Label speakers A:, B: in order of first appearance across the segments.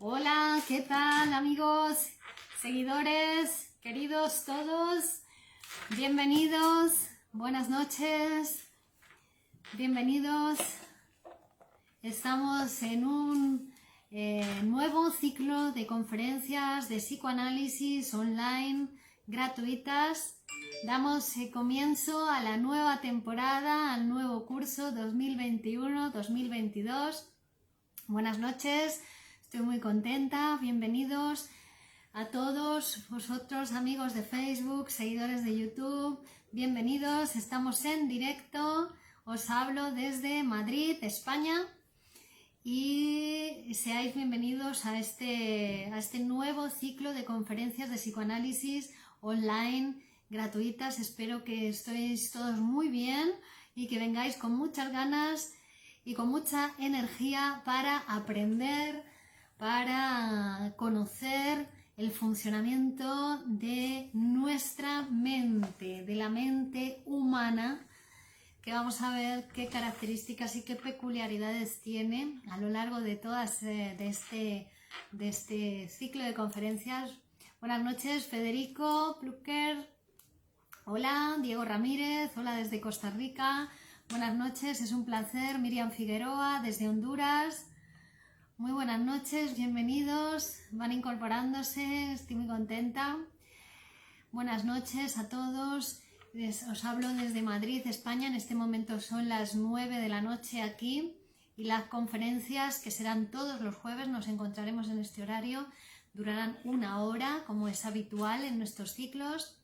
A: Hola, ¿qué tal amigos, seguidores, queridos todos? Bienvenidos, buenas noches, bienvenidos. Estamos en un nuevo ciclo de conferencias de psicoanálisis online gratuitas. Damos comienzo a la nueva temporada, al nuevo curso 2021-2022. Buenas noches. Estoy muy contenta, bienvenidos a todos vosotros amigos de Facebook, seguidores de YouTube, bienvenidos, estamos en directo, os hablo desde Madrid, España y seáis bienvenidos a este nuevo ciclo de conferencias de psicoanálisis online gratuitas. Espero que estéis todos muy bien y que vengáis con muchas ganas y con mucha energía para aprender, para conocer el funcionamiento de nuestra mente, de la mente humana, que vamos a ver qué características y qué peculiaridades tiene a lo largo de todas de este ciclo de conferencias. Buenas noches, Federico Plucker. Hola, Diego Ramírez. Hola desde Costa Rica. Buenas noches, es un placer. Miriam Figueroa desde Honduras. Muy buenas noches, bienvenidos, van incorporándose, estoy muy contenta. Buenas noches a todos, os hablo desde Madrid, España, en este momento son las 9 de la noche aquí y las conferencias, que serán todos los jueves, nos encontraremos en este horario, durarán 1 hora, como es habitual en nuestros ciclos.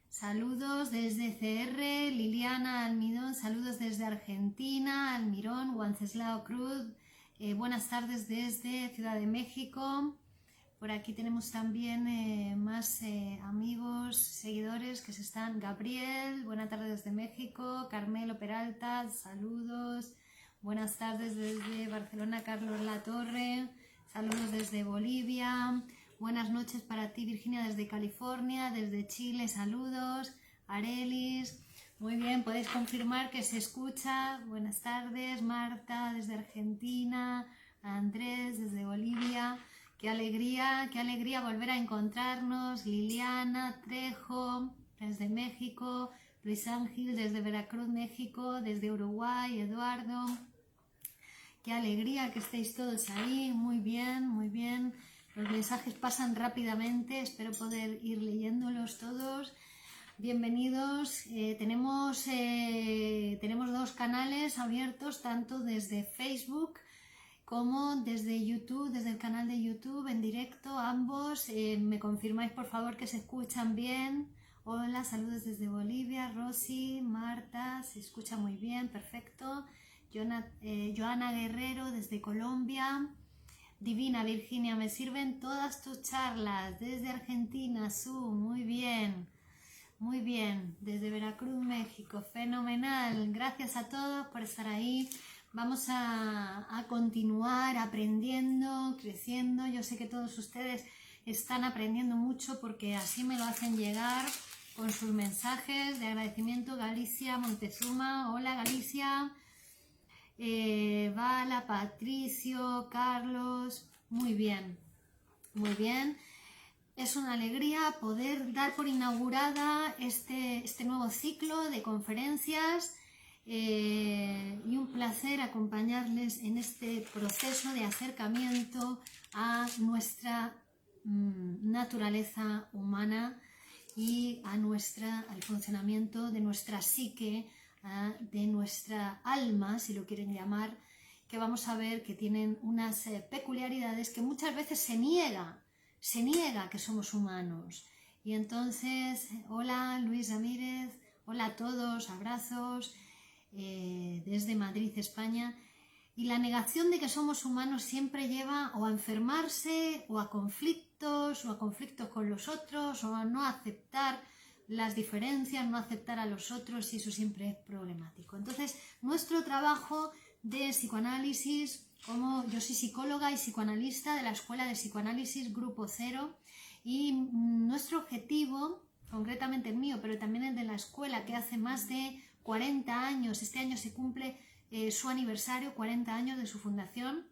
A: Saludos desde CR, Liliana Almidón, saludos desde Argentina, Almirón, Wenceslao Cruz. Buenas tardes desde Ciudad de México. Por aquí tenemos también más amigos, seguidores que se están. Gabriel, buenas tardes desde México. Carmelo Peralta, saludos. Buenas tardes desde Barcelona, Carlos Latorre. Saludos desde Bolivia. Buenas noches para ti, Virginia, desde California. Desde Chile, saludos. Arelis. Muy bien, podéis confirmar que se escucha. Buenas tardes, Marta desde Argentina, Andrés desde Bolivia. Qué alegría volver a encontrarnos. Liliana Trejo desde México, Luis Ángel desde Veracruz, México, desde Uruguay, Eduardo. Qué alegría que estéis todos ahí. Muy bien, muy bien. Los mensajes pasan rápidamente, espero poder ir leyéndolos todos. Bienvenidos, tenemos 2 canales abiertos, tanto desde Facebook como desde YouTube, desde el canal de YouTube en directo, ambos. Me confirmáis por favor que se escuchan bien. Hola, saludos desde Bolivia, Rosy, Marta, se escucha muy bien, perfecto. Joana Guerrero desde Colombia. Divina Virginia, me sirven todas tus charlas desde Argentina, muy bien. Muy bien, desde Veracruz, México, fenomenal. Gracias a todos por estar ahí. Vamos a continuar aprendiendo, creciendo. Yo sé que todos ustedes están aprendiendo mucho porque así me lo hacen llegar con sus mensajes de agradecimiento. Galicia Montezuma, hola Galicia. Vala, Patricio, Carlos, muy bien, muy bien. Es una alegría poder dar por inaugurada este nuevo ciclo de conferencias y un placer acompañarles en este proceso de acercamiento a nuestra naturaleza humana y al funcionamiento de nuestra psique, de nuestra alma, si lo quieren llamar, que vamos a ver que tienen unas peculiaridades que muchas veces se niega que somos humanos. Y entonces, hola Luis Ramírez, hola a todos, abrazos desde Madrid, España. Y la negación de que somos humanos siempre lleva o a enfermarse o a conflictos con los otros, o a no aceptar las diferencias, no aceptar a los otros, y eso siempre es problemático. Entonces, nuestro trabajo de psicoanálisis, como yo soy psicóloga y psicoanalista de la Escuela de Psicoanálisis Grupo Cero, y nuestro objetivo, concretamente el mío, pero también el de la escuela, que hace más de 40 años, este año se cumple su aniversario, 40 años de su fundación,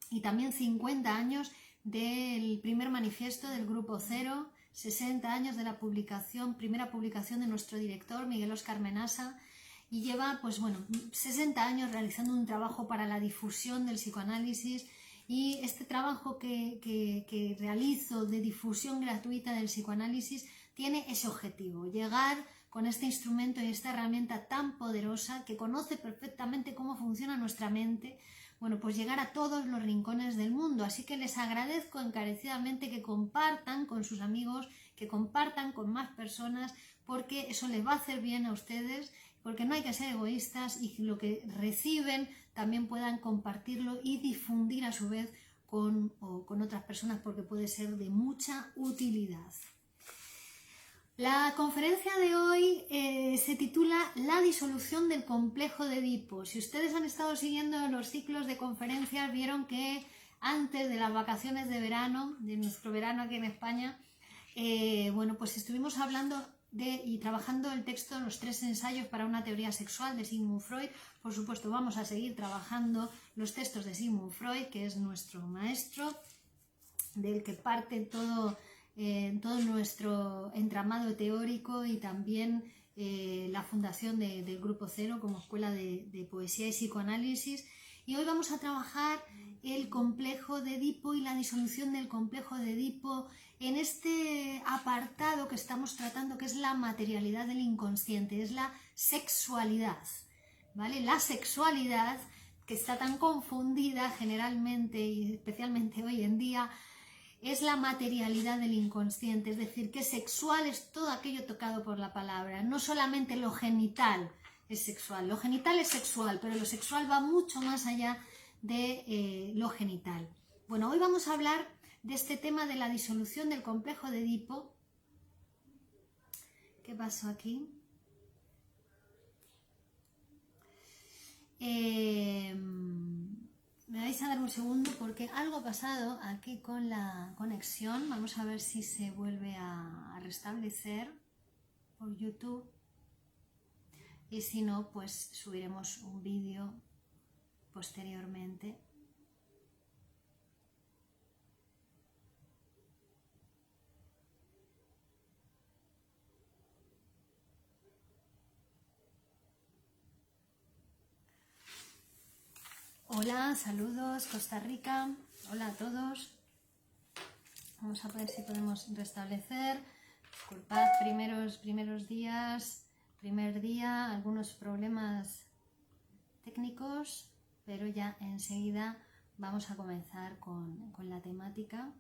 A: y también 50 años del primer manifiesto del Grupo Cero, 60 años de la primera publicación de nuestro director Miguel Óscar Menasa, y lleva 60 años realizando un trabajo para la difusión del psicoanálisis. Y este trabajo que realizo de difusión gratuita del psicoanálisis tiene ese objetivo: llegar con este instrumento y esta herramienta tan poderosa que conoce perfectamente cómo funciona nuestra mente, pues llegar a todos los rincones del mundo. Así que les agradezco encarecidamente que compartan con sus amigos, que compartan con más personas, porque eso les va a hacer bien a ustedes, porque no hay que ser egoístas, y lo que reciben también puedan compartirlo y difundir a su vez con otras personas, porque puede ser de mucha utilidad. La conferencia de hoy se titula La disolución del complejo de Edipo. Si ustedes han estado siguiendo los ciclos de conferencias, vieron que antes de las vacaciones de verano, de nuestro verano aquí en España, pues estuvimos hablando y trabajando el texto Los 3 ensayos para una teoría sexual de Sigmund Freud. Por supuesto, vamos a seguir trabajando los textos de Sigmund Freud, que es nuestro maestro, del que parte todo nuestro entramado teórico, y también la fundación del Grupo Cero como escuela de poesía y psicoanálisis. Y hoy vamos a trabajar el complejo de Edipo y la disolución del complejo de Edipo en este apartado que estamos tratando, que es la materialidad del inconsciente, es la sexualidad, ¿vale? La sexualidad, que está tan confundida generalmente y especialmente hoy en día, es la materialidad del inconsciente, es decir, que sexual es todo aquello tocado por la palabra, no solamente lo genital es sexual. Lo genital es sexual, pero lo sexual va mucho más allá de lo genital. Bueno, hoy vamos a hablar de este tema de la disolución del complejo de Edipo. ¿Qué pasó aquí? Me vais a dar un segundo porque algo ha pasado aquí con la conexión. Vamos a ver si se vuelve a restablecer por YouTube. Y si no, pues subiremos un vídeo posteriormente. Hola, saludos Costa Rica, hola a todos. Vamos a ver si podemos restablecer. Disculpad, primeros días, primer día, algunos problemas técnicos, pero ya enseguida vamos a comenzar con la temática.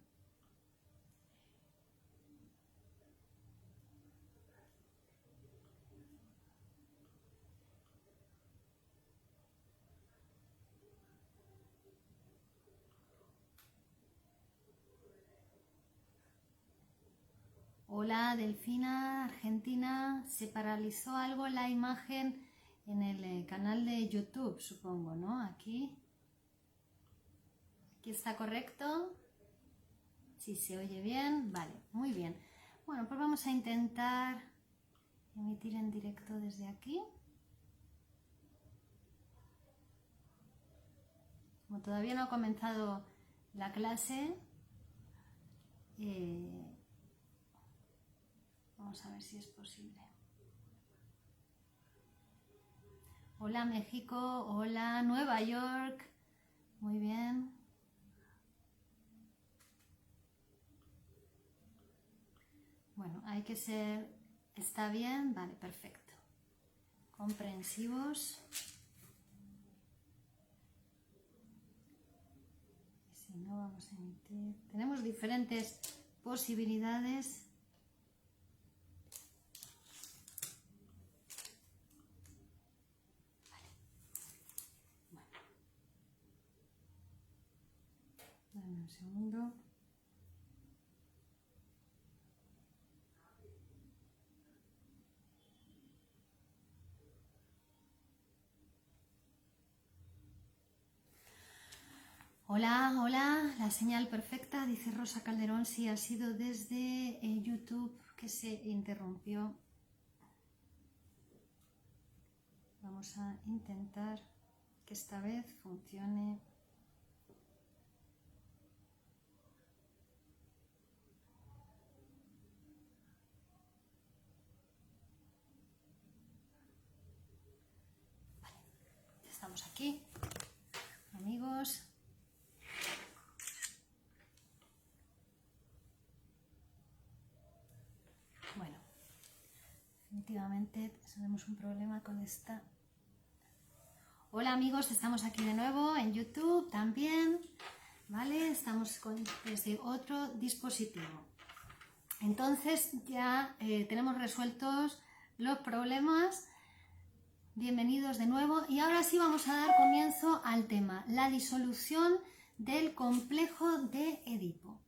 A: Hola Delfina, Argentina. Se paralizó algo la imagen en el canal de YouTube, supongo, ¿no? Aquí está correcto. Si se oye bien, vale, muy bien. Bueno, pues vamos a intentar emitir en directo desde aquí. Como todavía no ha comenzado la clase, vamos a ver si es posible. Hola México, hola Nueva York, muy bien. Bueno, hay que ser, está bien, vale, perfecto. Comprensivos. Y si no, vamos a emitir. Tenemos diferentes posibilidades. Dame un segundo. Hola, hola, la señal perfecta, dice Rosa Calderón. Sí, ha sido desde YouTube que se interrumpió. Vamos a intentar que esta vez funcione. estamos aquí, amigos. Bueno, definitivamente tenemos un problema con esta. Hola amigos, estamos aquí de nuevo en YouTube también, ¿vale? Estamos desde otro dispositivo. Entonces ya tenemos resueltos los problemas. Bienvenidos de nuevo y ahora sí vamos a dar comienzo al tema, la disolución del complejo de Edipo.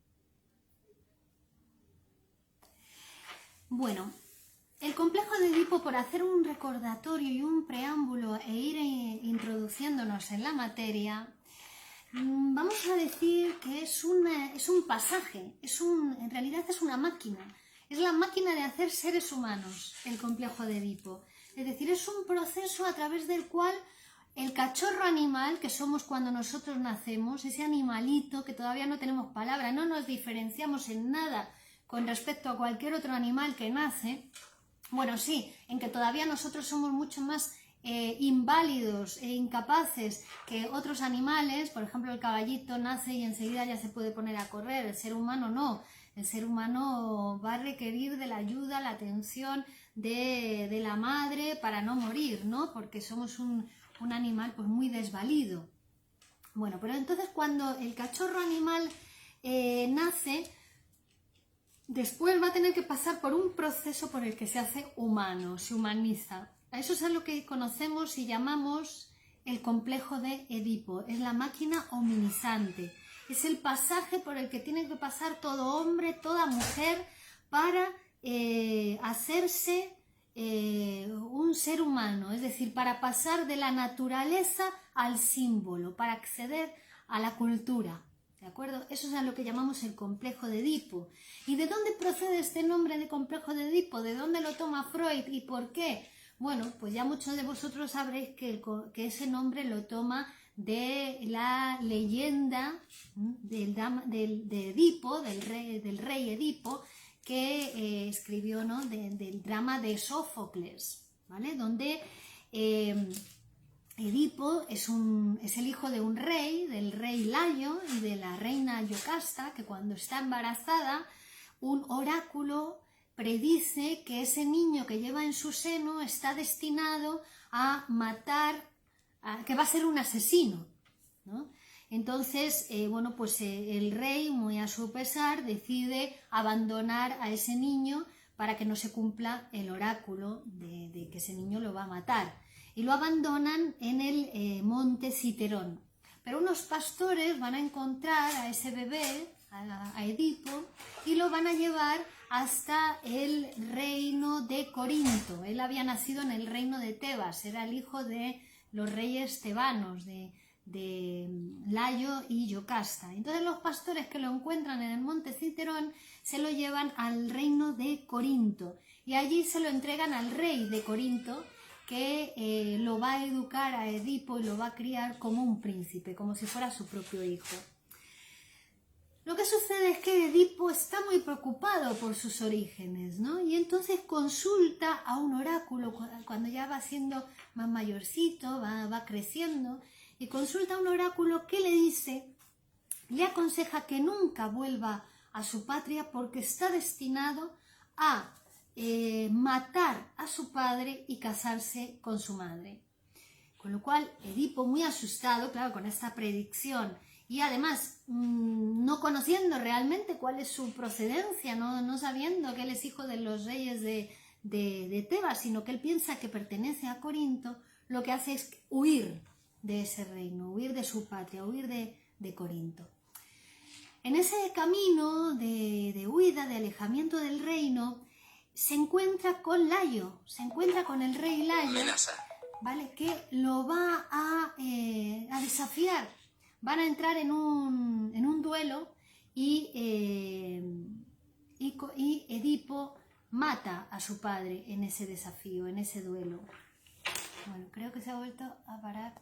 A: Bueno, el complejo de Edipo, por hacer un recordatorio y un preámbulo e ir introduciéndonos en la materia, vamos a decir que es un pasaje, en realidad es una máquina, es la máquina de hacer seres humanos, el complejo de Edipo. Es decir, es un proceso a través del cual el cachorro animal que somos cuando nosotros nacemos, ese animalito que todavía no tenemos palabra, no nos diferenciamos en nada con respecto a cualquier otro animal que nace, bueno, sí, en que todavía nosotros somos mucho más inválidos e incapaces que otros animales. Por ejemplo, el caballito nace y enseguida ya se puede poner a correr, el ser humano no. El ser humano va a requerir de la ayuda, la atención de la madre para no morir, ¿no? Porque somos un animal pues muy desvalido. Bueno, pero entonces cuando el cachorro animal nace, después va a tener que pasar por un proceso por el que se hace humano, se humaniza. Eso es a lo que conocemos y llamamos el complejo de Edipo. Es la máquina hominizante. Es el pasaje por el que tiene que pasar todo hombre, toda mujer, para hacerse un ser humano. Es decir, para pasar de la naturaleza al símbolo, para acceder a la cultura. ¿De acuerdo? Eso es a lo que llamamos el complejo de Edipo. ¿Y de dónde procede este nombre de complejo de Edipo? ¿De dónde lo toma Freud y por qué? Bueno, pues ya muchos de vosotros sabréis que ese nombre lo toma de la leyenda de Edipo, del rey Edipo, que escribió, ¿no? del drama de Sófocles, ¿vale? Donde Edipo es el hijo de un rey, del rey Layo y de la reina Yocasta, que cuando está embarazada, un oráculo predice que ese niño que lleva en su seno está destinado a matar, que va a ser un asesino, ¿no? Entonces, bueno, pues el rey, muy a su pesar, decide abandonar a ese niño para que no se cumpla el oráculo de que ese niño lo va a matar. Y lo abandonan en el monte Citerón. Pero unos pastores van a encontrar a ese bebé, a Edipo, y lo van a llevar hasta el reino de Corinto. Él había nacido en el reino de Tebas, era el hijo de los reyes tebanos, de Layo y Yocasta. Entonces los pastores que lo encuentran en el monte Citerón se lo llevan al reino de Corinto y allí se lo entregan al rey de Corinto, que lo va a educar a Edipo y lo va a criar como un príncipe, como si fuera su propio hijo. Lo que sucede es que Edipo está muy preocupado por sus orígenes, ¿no? Y entonces consulta a un oráculo cuando ya va siendo más mayorcito, va creciendo, y consulta a un oráculo que le aconseja que nunca vuelva a su patria porque está destinado a matar a su padre y casarse con su madre. Con lo cual Edipo, muy asustado, claro, con esta predicción y además no conociendo realmente cuál es su procedencia, no sabiendo que él es hijo de los reyes de Tebas, sino que él piensa que pertenece a Corinto, lo que hace es huir de ese reino, huir de su patria, huir de Corinto. En ese camino de huida, de alejamiento del reino, se encuentra con Layo, se encuentra con el rey Layo, ¿vale? Que lo va a desafiar. Van a entrar en un duelo y Edipo mata a su padre en ese desafío, en ese duelo. Bueno, creo que se ha vuelto a parar.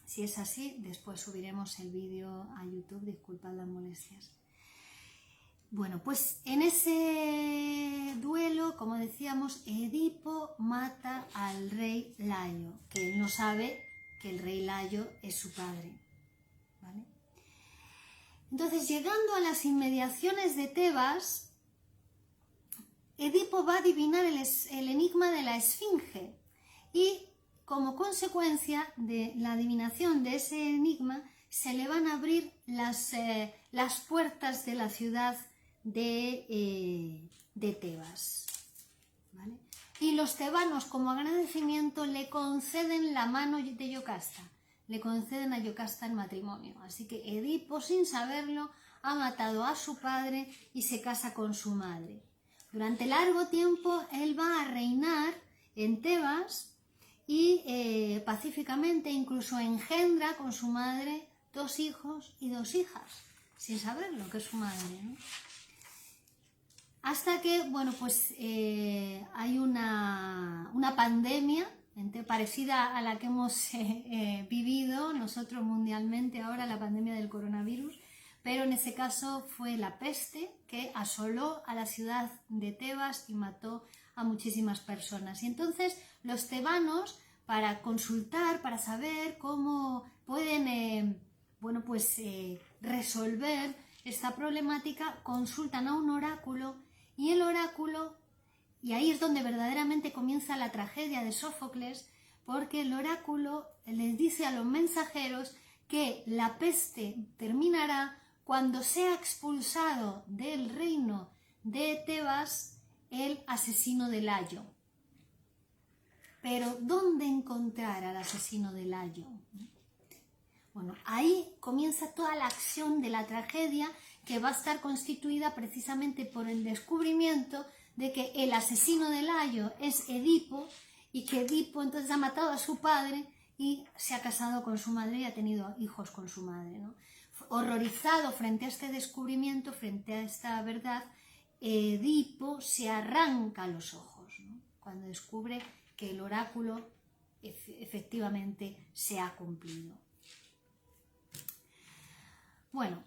A: Si es así, después subiremos el vídeo a YouTube, disculpad las molestias. Bueno, pues en ese duelo, como decíamos, Edipo mata al rey Layo, que él no sabe que el rey Layo es su padre, ¿vale? Entonces, llegando a las inmediaciones de Tebas, Edipo va a adivinar el enigma de la Esfinge y, como consecuencia de la adivinación de ese enigma, se le van a abrir las puertas de la ciudad de Tebas, ¿vale? Y los tebanos, como agradecimiento, le conceden la mano de Yocasta, le conceden a Yocasta el matrimonio. Así que Edipo, sin saberlo, ha matado a su padre y se casa con su madre. Durante largo tiempo él va a reinar en Tebas y pacíficamente incluso engendra con su madre 2 hijos y 2 hijas, sin saberlo que es su madre, ¿no? Hasta que, bueno, pues hay una pandemia parecida a la que hemos vivido nosotros mundialmente ahora, la pandemia del coronavirus, pero en ese caso fue la peste que asoló a la ciudad de Tebas y mató a muchísimas personas. Y entonces los tebanos, para consultar, para saber cómo pueden resolver esta problemática, consultan a un oráculo y el oráculo, y ahí es donde verdaderamente comienza la tragedia de Sófocles, porque el oráculo les dice a los mensajeros que la peste terminará cuando sea expulsado del reino de Tebas el asesino de Layo. Pero ¿dónde encontrar al asesino de Layo? Bueno, ahí comienza toda la acción de la tragedia, que va a estar constituida precisamente por el descubrimiento de que el asesino de Layo es Edipo y que Edipo entonces ha matado a su padre y se ha casado con su madre y ha tenido hijos con su madre, ¿no? Horrorizado frente a este descubrimiento, frente a esta verdad, Edipo se arranca los ojos, ¿no? Cuando descubre que el oráculo efectivamente se ha cumplido. Bueno,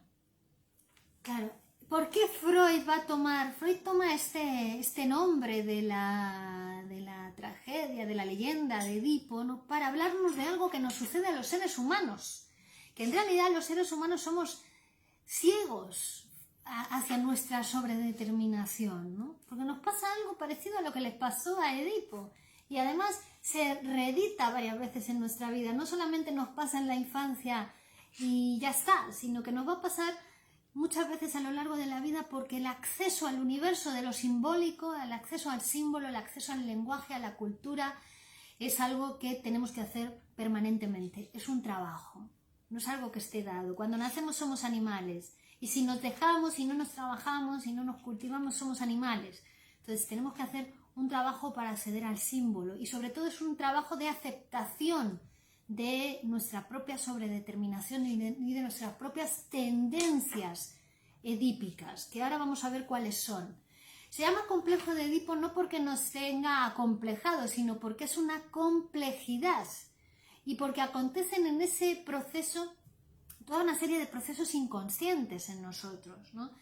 A: claro, ¿por qué Freud toma este nombre de la tragedia, de la leyenda de Edipo, ¿no? Para hablarnos de algo que nos sucede a los seres humanos, que en realidad los seres humanos somos ciegos hacia nuestra sobredeterminación, ¿no? Porque nos pasa algo parecido a lo que les pasó a Edipo y además se reedita varias veces en nuestra vida. No solamente nos pasa en la infancia y ya está, sino que nos va a pasar muchas veces a lo largo de la vida, porque el acceso al universo de lo simbólico, el acceso al símbolo, el acceso al lenguaje, a la cultura, es algo que tenemos que hacer permanentemente. Es un trabajo, no es algo que esté dado. Cuando nacemos somos animales y si nos dejamos y no nos trabajamos y no nos cultivamos somos animales. Entonces tenemos que hacer un trabajo para acceder al símbolo y sobre todo es un trabajo de aceptación de nuestra propia sobredeterminación y de nuestras propias tendencias edípicas, que ahora vamos a ver cuáles son. Se llama complejo de Edipo no porque nos tenga acomplejado, sino porque es una complejidad y porque acontecen en ese proceso toda una serie de procesos inconscientes en nosotros, ¿no?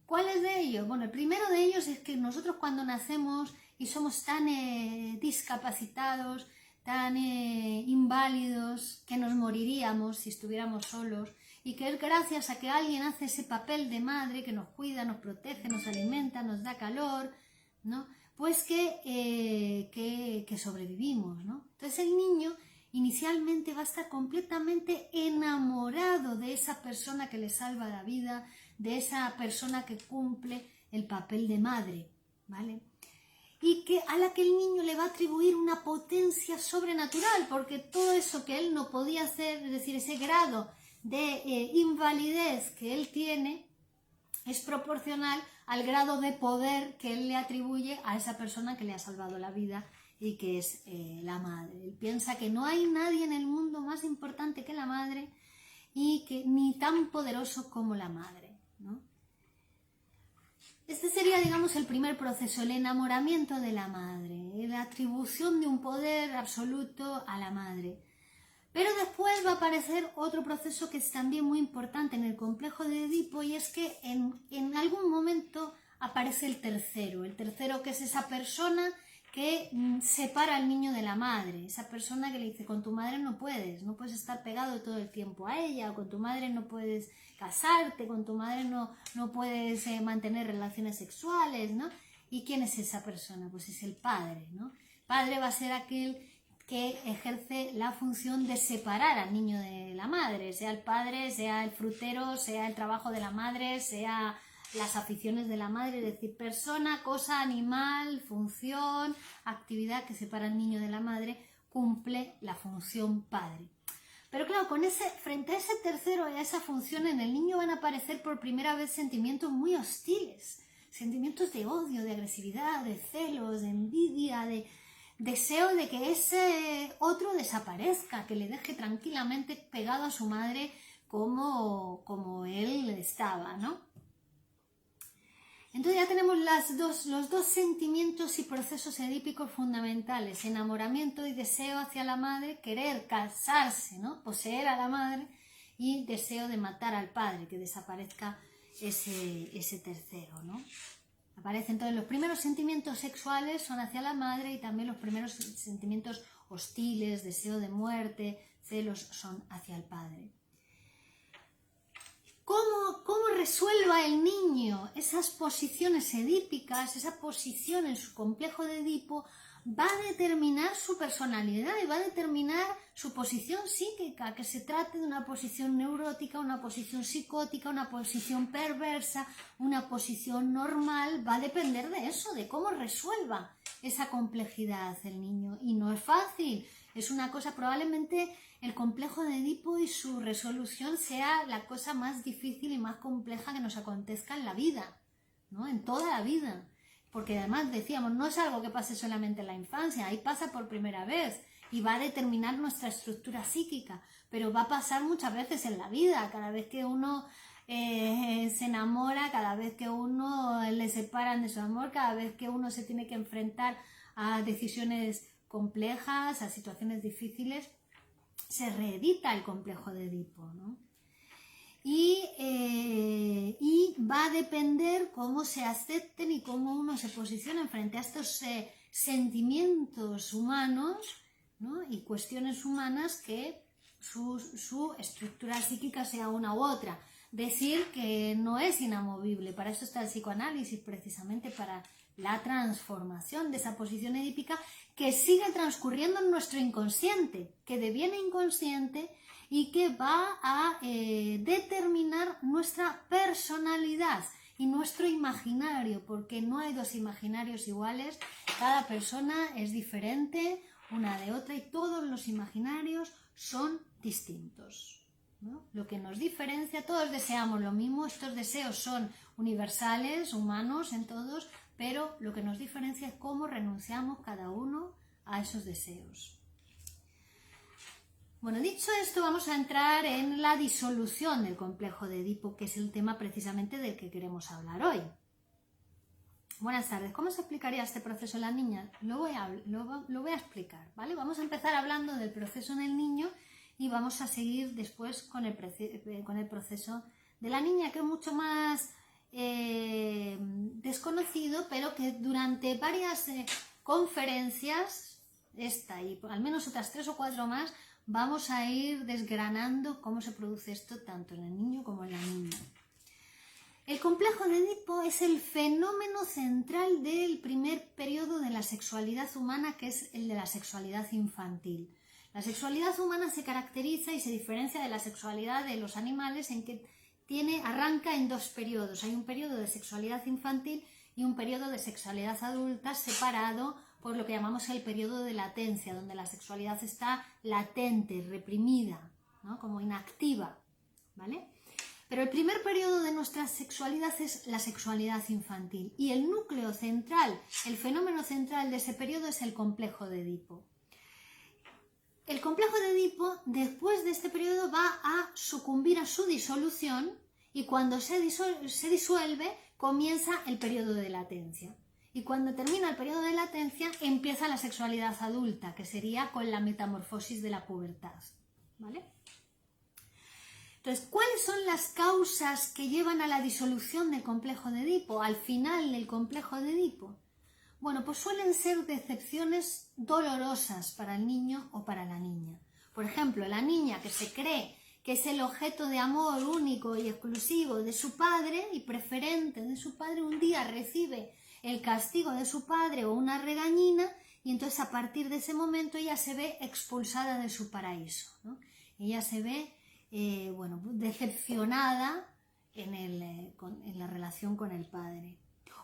A: ¿Cuáles de ellos? Bueno, el primero de ellos es que nosotros cuando nacemos y somos tan discapacitados, tan inválidos, que nos moriríamos si estuviéramos solos, y que es gracias a que alguien hace ese papel de madre que nos cuida, nos protege, nos alimenta, nos da calor, ¿no? Pues que sobrevivimos, ¿no? Entonces el niño inicialmente va a estar completamente enamorado de esa persona que le salva la vida, de esa persona que cumple el papel de madre, ¿vale? Y a la que el niño le va a atribuir una potencia sobrenatural, porque todo eso que él no podía hacer, es decir, ese grado de invalidez que él tiene, es proporcional al grado de poder que él le atribuye a esa persona que le ha salvado la vida y que es la madre. Él piensa que no hay nadie en el mundo más importante que la madre y que ni tan poderoso como la madre, ¿no? Este sería, digamos, el primer proceso, el enamoramiento de la madre, la atribución de un poder absoluto a la madre. Pero después va a aparecer otro proceso que es también muy importante en el complejo de Edipo, y es que en algún momento aparece el tercero que es esa persona que separa al niño de la madre, esa persona que le dice: con tu madre no puedes estar pegado todo el tiempo a ella, o con tu madre no puedes casarte, con tu madre no puedes mantener relaciones sexuales, ¿no? ¿Y quién es esa persona? Pues es el padre, ¿no? El padre va a ser aquel que ejerce la función de separar al niño de la madre, sea el padre, sea el frutero, sea el trabajo de la madre, sea las aficiones de la madre, es decir, persona, cosa, animal, función, actividad que separa al niño de la madre, cumple la función padre. Pero claro, frente a ese tercero y a esa función, en el niño van a aparecer por primera vez sentimientos muy hostiles, sentimientos de odio, de agresividad, de celos, de envidia, de deseo de que ese otro desaparezca, que le deje tranquilamente pegado a su madre como él estaba, ¿no? Entonces ya tenemos los dos sentimientos y procesos edípicos fundamentales: enamoramiento y deseo hacia la madre, querer casarse, ¿no? Poseer a la madre, y deseo de matar al padre, que desaparezca ese tercero, ¿no? Aparecen entonces los primeros sentimientos sexuales son hacia la madre, y también los primeros sentimientos hostiles, deseo de muerte, celos, son hacia el padre. ¿Cómo resuelva el niño esas posiciones edípicas, esa posición en su complejo de Edipo? Va a determinar su personalidad y va a determinar su posición psíquica, que se trate de una posición neurótica, una posición psicótica, una posición perversa, una posición normal. Va a depender de eso, de cómo resuelva esa complejidad el niño. Y no es fácil, es una cosa, probablemente el complejo de Edipo y su resolución sea la cosa más difícil y más compleja que nos acontezca en la vida, ¿no? En toda la vida. Porque además, decíamos, no es algo que pase solamente en la infancia, ahí pasa por primera vez y va a determinar nuestra estructura psíquica, pero va a pasar muchas veces en la vida, cada vez que uno se enamora, cada vez que uno le separan de su amor, cada vez que uno se tiene que enfrentar a decisiones complejas, a situaciones difíciles, se reedita el complejo de Edipo, ¿no? Y va a depender cómo se acepten y cómo uno se posiciona frente a estos sentimientos humanos, ¿no? Y cuestiones humanas, que su estructura psíquica sea una u otra. Decir que no es inamovible, para eso está el psicoanálisis, precisamente para la transformación de esa posición edípica que sigue transcurriendo en nuestro inconsciente, que deviene inconsciente y que va a determinar nuestra personalidad y nuestro imaginario, porque no hay dos imaginarios iguales, cada persona es diferente una de otra y todos los imaginarios son distintos, ¿no? Lo que nos diferencia, todos deseamos lo mismo, estos deseos son universales, humanos en todos, pero lo que nos diferencia es cómo renunciamos cada uno a esos deseos. Bueno, dicho esto, vamos a entrar en la disolución del complejo de Edipo, que es el tema precisamente del que queremos hablar hoy. Buenas tardes. ¿Cómo se explicaría este proceso en la niña? Lo voy a explicar, ¿vale? Vamos a empezar hablando del proceso en el niño y vamos a seguir después con el proceso de la niña, que es mucho más desconocido, pero que durante varias conferencias, esta y al menos otras 3 o 4 más, vamos a ir desgranando cómo se produce esto tanto en el niño como en la niña. El complejo de Edipo es el fenómeno central del primer periodo de la sexualidad humana, que es el de la sexualidad infantil. La sexualidad humana se caracteriza y se diferencia de la sexualidad de los animales en que arranca en 2 periodos. Hay un periodo de sexualidad infantil y un periodo de sexualidad adulta, separado por lo que llamamos el periodo de latencia, donde la sexualidad está latente, reprimida, ¿no? Como inactiva, ¿vale? Pero el primer periodo de nuestra sexualidad es la sexualidad infantil, y el núcleo central, el fenómeno central de ese periodo es el complejo de Edipo. El complejo de Edipo, después de este periodo, va a sucumbir a su disolución, y cuando se disuelve comienza el periodo de latencia. Y cuando termina el periodo de latencia empieza la sexualidad adulta, que sería con la metamorfosis de la pubertad, ¿vale? Entonces, ¿cuáles son las causas que llevan a la disolución del complejo de Edipo, al final del complejo de Edipo? Bueno, pues suelen ser decepciones dolorosas para el niño o para la niña. Por ejemplo, la niña que se cree que es el objeto de amor único y exclusivo de su padre y preferente de su padre, un día recibe el castigo de su padre o una regañina y entonces a partir de ese momento ella se ve expulsada de su paraíso, ¿no? Ella se ve decepcionada en la relación con el padre.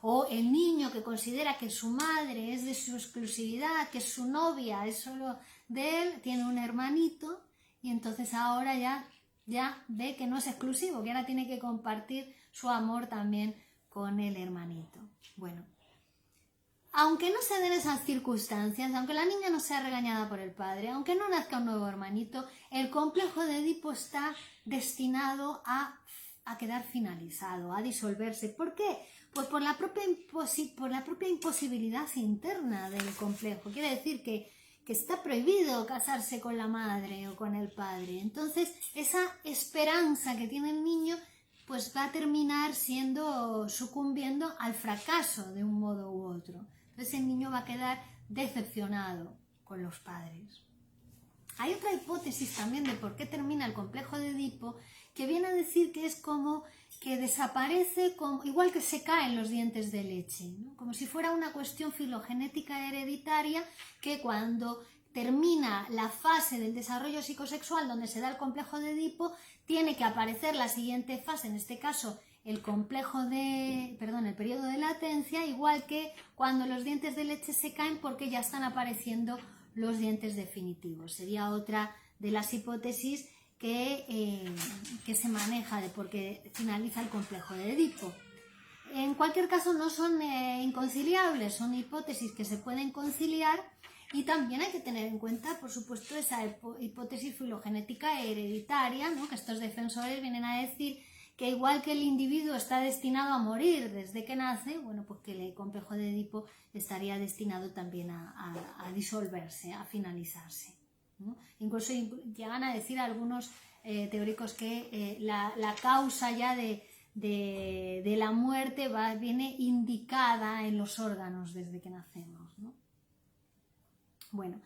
A: O el niño que considera que su madre es de su exclusividad, que su novia es solo de él, tiene un hermanito y entonces ahora ya ve que no es exclusivo, que ahora tiene que compartir su amor también con el hermanito. Bueno, aunque no se den esas circunstancias, aunque la niña no sea regañada por el padre, aunque no nazca un nuevo hermanito, el complejo de Edipo está destinado a quedar finalizado, a disolverse. ¿Por qué? Pues por la propia imposibilidad interna del complejo. Quiere decir que está prohibido casarse con la madre o con el padre. Entonces, esa esperanza que tiene el niño pues va a terminar sucumbiendo al fracaso de un modo u otro. Entonces el niño va a quedar decepcionado con los padres. Hay otra hipótesis también de por qué termina el complejo de Edipo, que viene a decir que es como que desaparece, igual que se caen los dientes de leche, ¿no? Como si fuera una cuestión filogenética hereditaria, que cuando termina la fase del desarrollo psicosexual donde se da el complejo de Edipo, tiene que aparecer la siguiente fase, en este caso el periodo de latencia, igual que cuando los dientes de leche se caen porque ya están apareciendo los dientes definitivos. Sería otra de las hipótesis que se maneja de por qué finaliza el complejo de Edipo. En cualquier caso no son inconciliables, son hipótesis que se pueden conciliar y también hay que tener en cuenta, por supuesto, esa hipótesis filogenética hereditaria, ¿no? Que estos defensores vienen a decir que igual que el individuo está destinado a morir desde que nace, bueno, pues que el complejo de Edipo estaría destinado también a disolverse, a finalizarse, ¿no? Incluso llegan a decir algunos teóricos que la causa ya de la muerte viene indicada en los órganos desde que nacemos, ¿no? Bueno,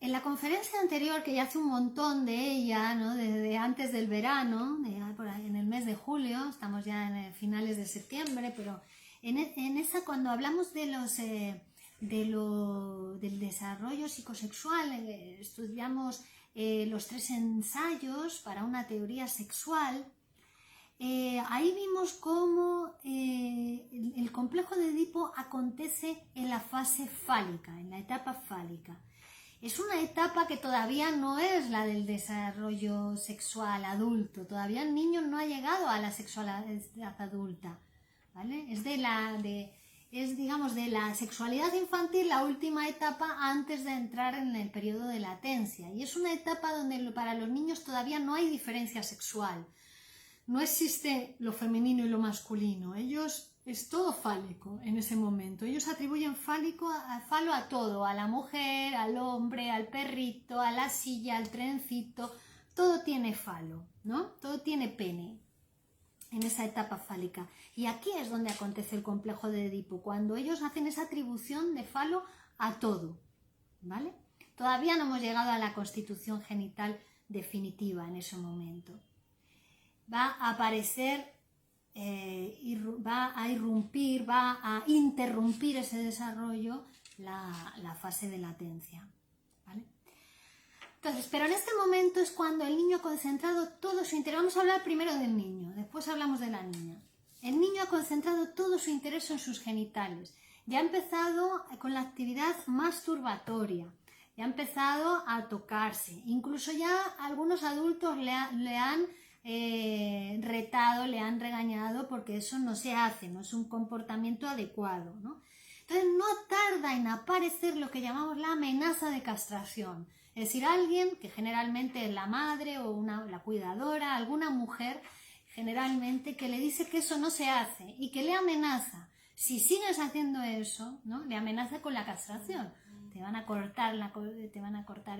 A: en la conferencia anterior, que ya hace un montón de ella, ¿no? Desde antes del verano, en el mes de julio, estamos ya en finales de septiembre, pero en esa, cuando hablamos del desarrollo psicosexual, estudiamos los 3 ensayos para una teoría sexual. Ahí vimos cómo el complejo de Edipo acontece en la fase fálica, en la etapa fálica. Es una etapa que todavía no es la del desarrollo sexual adulto, todavía el niño no ha llegado a la sexualidad adulta, ¿vale? Es de la sexualidad infantil la última etapa antes de entrar en el periodo de latencia, y es una etapa donde para los niños todavía no hay diferencia sexual. No existe lo femenino y lo masculino, es todo fálico en ese momento. Ellos atribuyen falo a todo, a la mujer, al hombre, al perrito, a la silla, al trencito, todo tiene falo, ¿no? Todo tiene pene en esa etapa fálica. Y aquí es donde acontece el complejo de Edipo, cuando ellos hacen esa atribución de falo a todo, ¿vale? Todavía no hemos llegado a la constitución genital definitiva en ese momento. Va a aparecer, va a irrumpir, va a interrumpir ese desarrollo la fase de latencia, ¿vale? Entonces, pero en este momento es cuando el niño ha concentrado todo su interés. Vamos a hablar primero del niño, después hablamos de la niña. El niño ha concentrado todo su interés en sus genitales. Ya ha empezado con la actividad masturbatoria. Ya ha empezado a tocarse. Incluso ya algunos adultos le han retado, le han regañado porque eso no se hace, no es un comportamiento adecuado, ¿no? Entonces no tarda en aparecer lo que llamamos la amenaza de castración. Es decir, alguien que generalmente es la madre o la cuidadora, alguna mujer generalmente, que le dice que eso no se hace y que le amenaza. Si sigues haciendo eso, ¿no? Le amenaza con la castración. Te van a cortar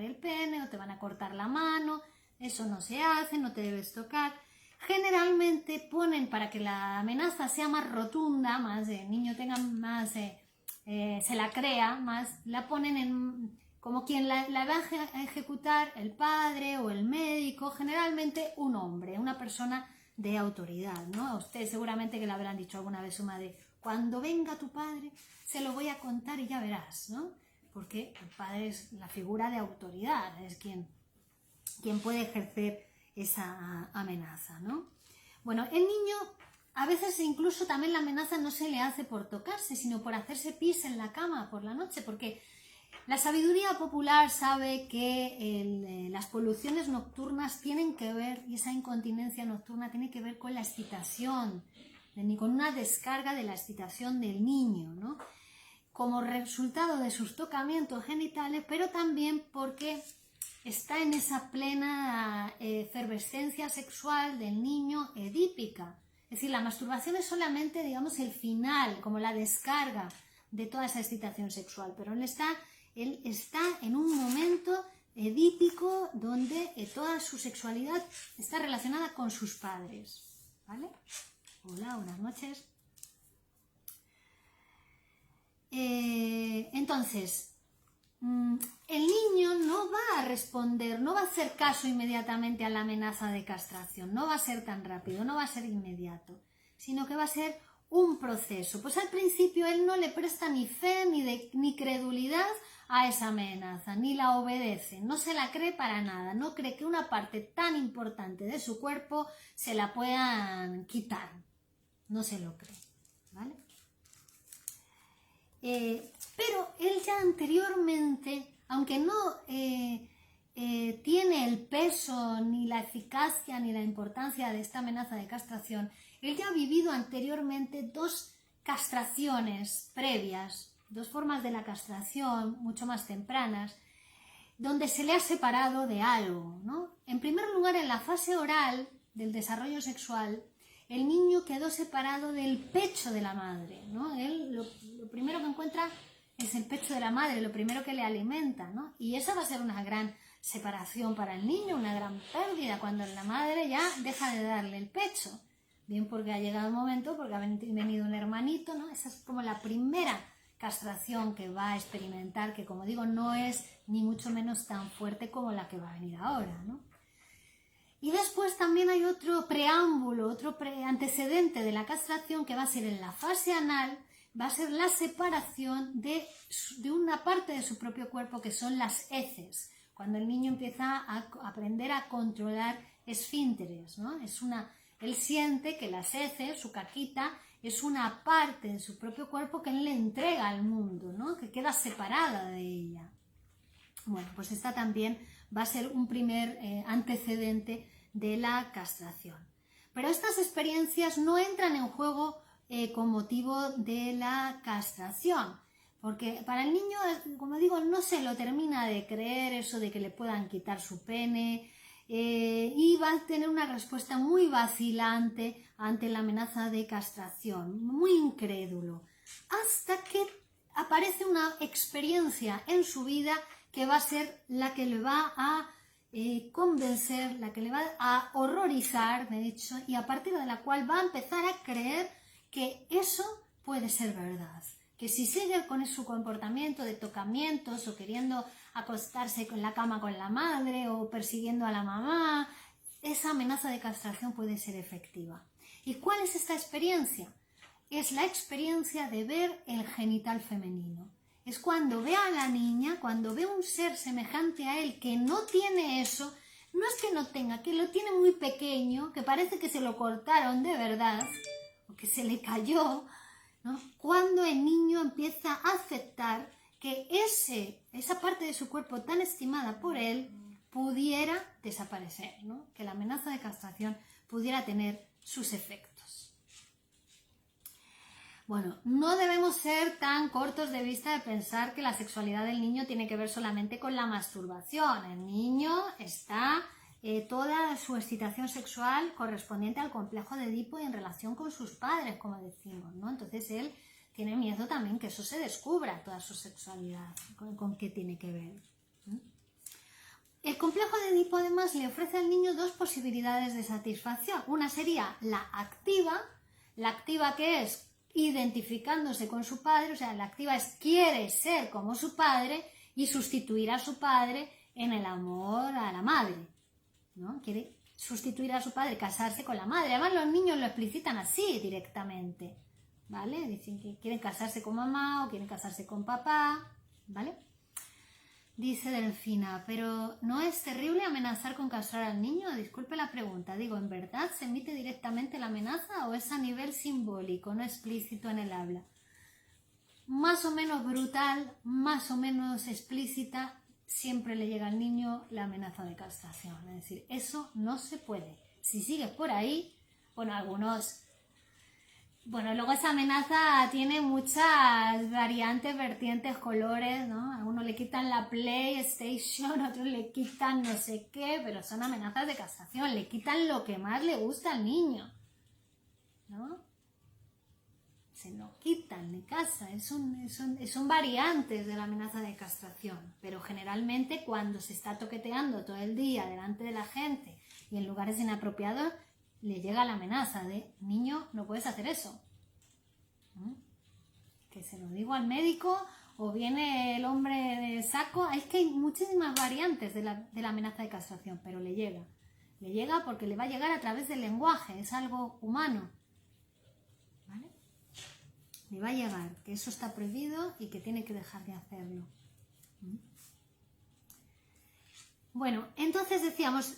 A: el pene o te van a cortar la mano. eso no se hace, no te debes tocar. Generalmente ponen, para que la amenaza sea más rotunda, más el niño tenga más, se la crea más, la ponen en, como quien la va a ejecutar el padre o el médico, generalmente un hombre, una persona de autoridad, ¿no? A usted seguramente que le habrán dicho alguna vez su madre, cuando venga tu padre se lo voy a contar y ya verás, ¿no? Porque el padre es la figura de autoridad, es quien puede ejercer esa amenaza, ¿no? Bueno, el niño a veces incluso también la amenaza no se le hace por tocarse, sino por hacerse pis en la cama por la noche, porque la sabiduría popular sabe que las poluciones nocturnas tienen que ver, y esa incontinencia nocturna tiene que ver con la excitación, con una descarga de la excitación del niño, ¿no? Como resultado de sus tocamientos genitales, pero también porque está en esa plena efervescencia sexual del niño edípica. Es decir, la masturbación es solamente, digamos, el final, como la descarga de toda esa excitación sexual, pero él está en un momento edípico donde toda su sexualidad está relacionada con sus padres, ¿vale? Hola, buenas noches. Entonces, el niño no va a responder, no va a hacer caso inmediatamente a la amenaza de castración, no va a ser tan rápido, no va a ser inmediato, sino que va a ser un proceso. Pues al principio él no le presta ni fe ni credulidad a esa amenaza, ni la obedece, no se la cree para nada, no cree que una parte tan importante de su cuerpo se la puedan quitar, no se lo cree, ¿vale? Pero él ya anteriormente, aunque no tiene el peso, ni la eficacia, ni la importancia de esta amenaza de castración, él ya ha vivido anteriormente 2 castraciones previas, 2 formas de la castración mucho más tempranas, donde se le ha separado de algo, ¿no? En primer lugar, en la fase oral del desarrollo sexual, el niño quedó separado del pecho de la madre, ¿no? Él lo primero que encuentra es el pecho de la madre, lo primero que le alimenta, ¿no? Y esa va a ser una gran separación para el niño, una gran pérdida, cuando la madre ya deja de darle el pecho. Bien porque ha llegado el momento, porque ha venido un hermanito, ¿no? Esa es como la primera castración que va a experimentar, que como digo, no es ni mucho menos tan fuerte como la que va a venir ahora, ¿no? Y después también hay otro preámbulo, otro antecedente de la castración que va a ser en la fase anal, va a ser la separación de una parte de su propio cuerpo que son las heces, cuando el niño empieza a aprender a controlar esfínteres, ¿no? Él siente que las heces, su caquita, es una parte de su propio cuerpo que él le entrega al mundo, ¿no? Que queda separada de ella. Bueno, pues esta también va a ser un primer antecedente de la castración. Pero estas experiencias no entran en juego con motivo de la castración, porque para el niño, como digo, no se lo termina de creer eso de que le puedan quitar su pene, y va a tener una respuesta muy vacilante ante la amenaza de castración, muy incrédulo, hasta que aparece una experiencia en su vida que va a ser la que le va a convencer, la que le va a horrorizar, de hecho, y a partir de la cual va a empezar a creer que eso puede ser verdad, que si sigue con su comportamiento de tocamientos o queriendo acostarse en la cama con la madre o persiguiendo a la mamá, esa amenaza de castración puede ser efectiva. ¿Y cuál es esta experiencia? Es la experiencia de ver el genital femenino. Es cuando ve a la niña, cuando ve un ser semejante a él que no tiene eso, no es que no tenga, que lo tiene muy pequeño, que parece que se lo cortaron de verdad, o que se le cayó, ¿no? Cuando el niño empieza a aceptar que esa parte de su cuerpo tan estimada por él pudiera desaparecer, ¿no? Que la amenaza de castración pudiera tener sus efectos. Bueno, no debemos ser tan cortos de vista de pensar que la sexualidad del niño tiene que ver solamente con la masturbación. El niño está toda su excitación sexual correspondiente al complejo de Edipo y en relación con sus padres, como decimos, ¿no? Entonces él tiene miedo también que eso se descubra, toda su sexualidad, con qué tiene que ver. El complejo de Edipo además le ofrece al niño dos posibilidades de satisfacción. Una sería la activa que es identificándose con su padre, o sea, la activa es quiere ser como su padre y sustituir a su padre en el amor a la madre, ¿no? Quiere sustituir a su padre, casarse con la madre. Además los niños lo explicitan así directamente, ¿vale? Dicen que quieren casarse con mamá o quieren casarse con papá, ¿vale? Dice Delfina, pero ¿no es terrible amenazar con castrar al niño? Disculpe la pregunta, digo, ¿en verdad se emite directamente la amenaza o es a nivel simbólico, no explícito en el habla? Más o menos brutal, más o menos explícita, siempre le llega al niño la amenaza de castración. Es decir, eso no se puede. Si sigues por ahí, luego esa amenaza tiene muchas variantes, vertientes, colores, ¿no? A uno le quitan la PlayStation, a otros le quitan no sé qué, pero son amenazas de castración, le quitan lo que más le gusta al niño, ¿no? Se lo quitan de casa, son variantes de la amenaza de castración, pero generalmente cuando se está toqueteando todo el día delante de la gente y en lugares inapropiados, le llega la amenaza de niño, no puedes hacer eso. Que se lo digo al médico o viene el hombre de saco. Es que hay muchísimas variantes de la amenaza de castración, pero le llega. Le llega porque le va a llegar a través del lenguaje, es algo humano. ¿Vale? Le va a llegar, que eso está prohibido y que tiene que dejar de hacerlo. Bueno, entonces decíamos,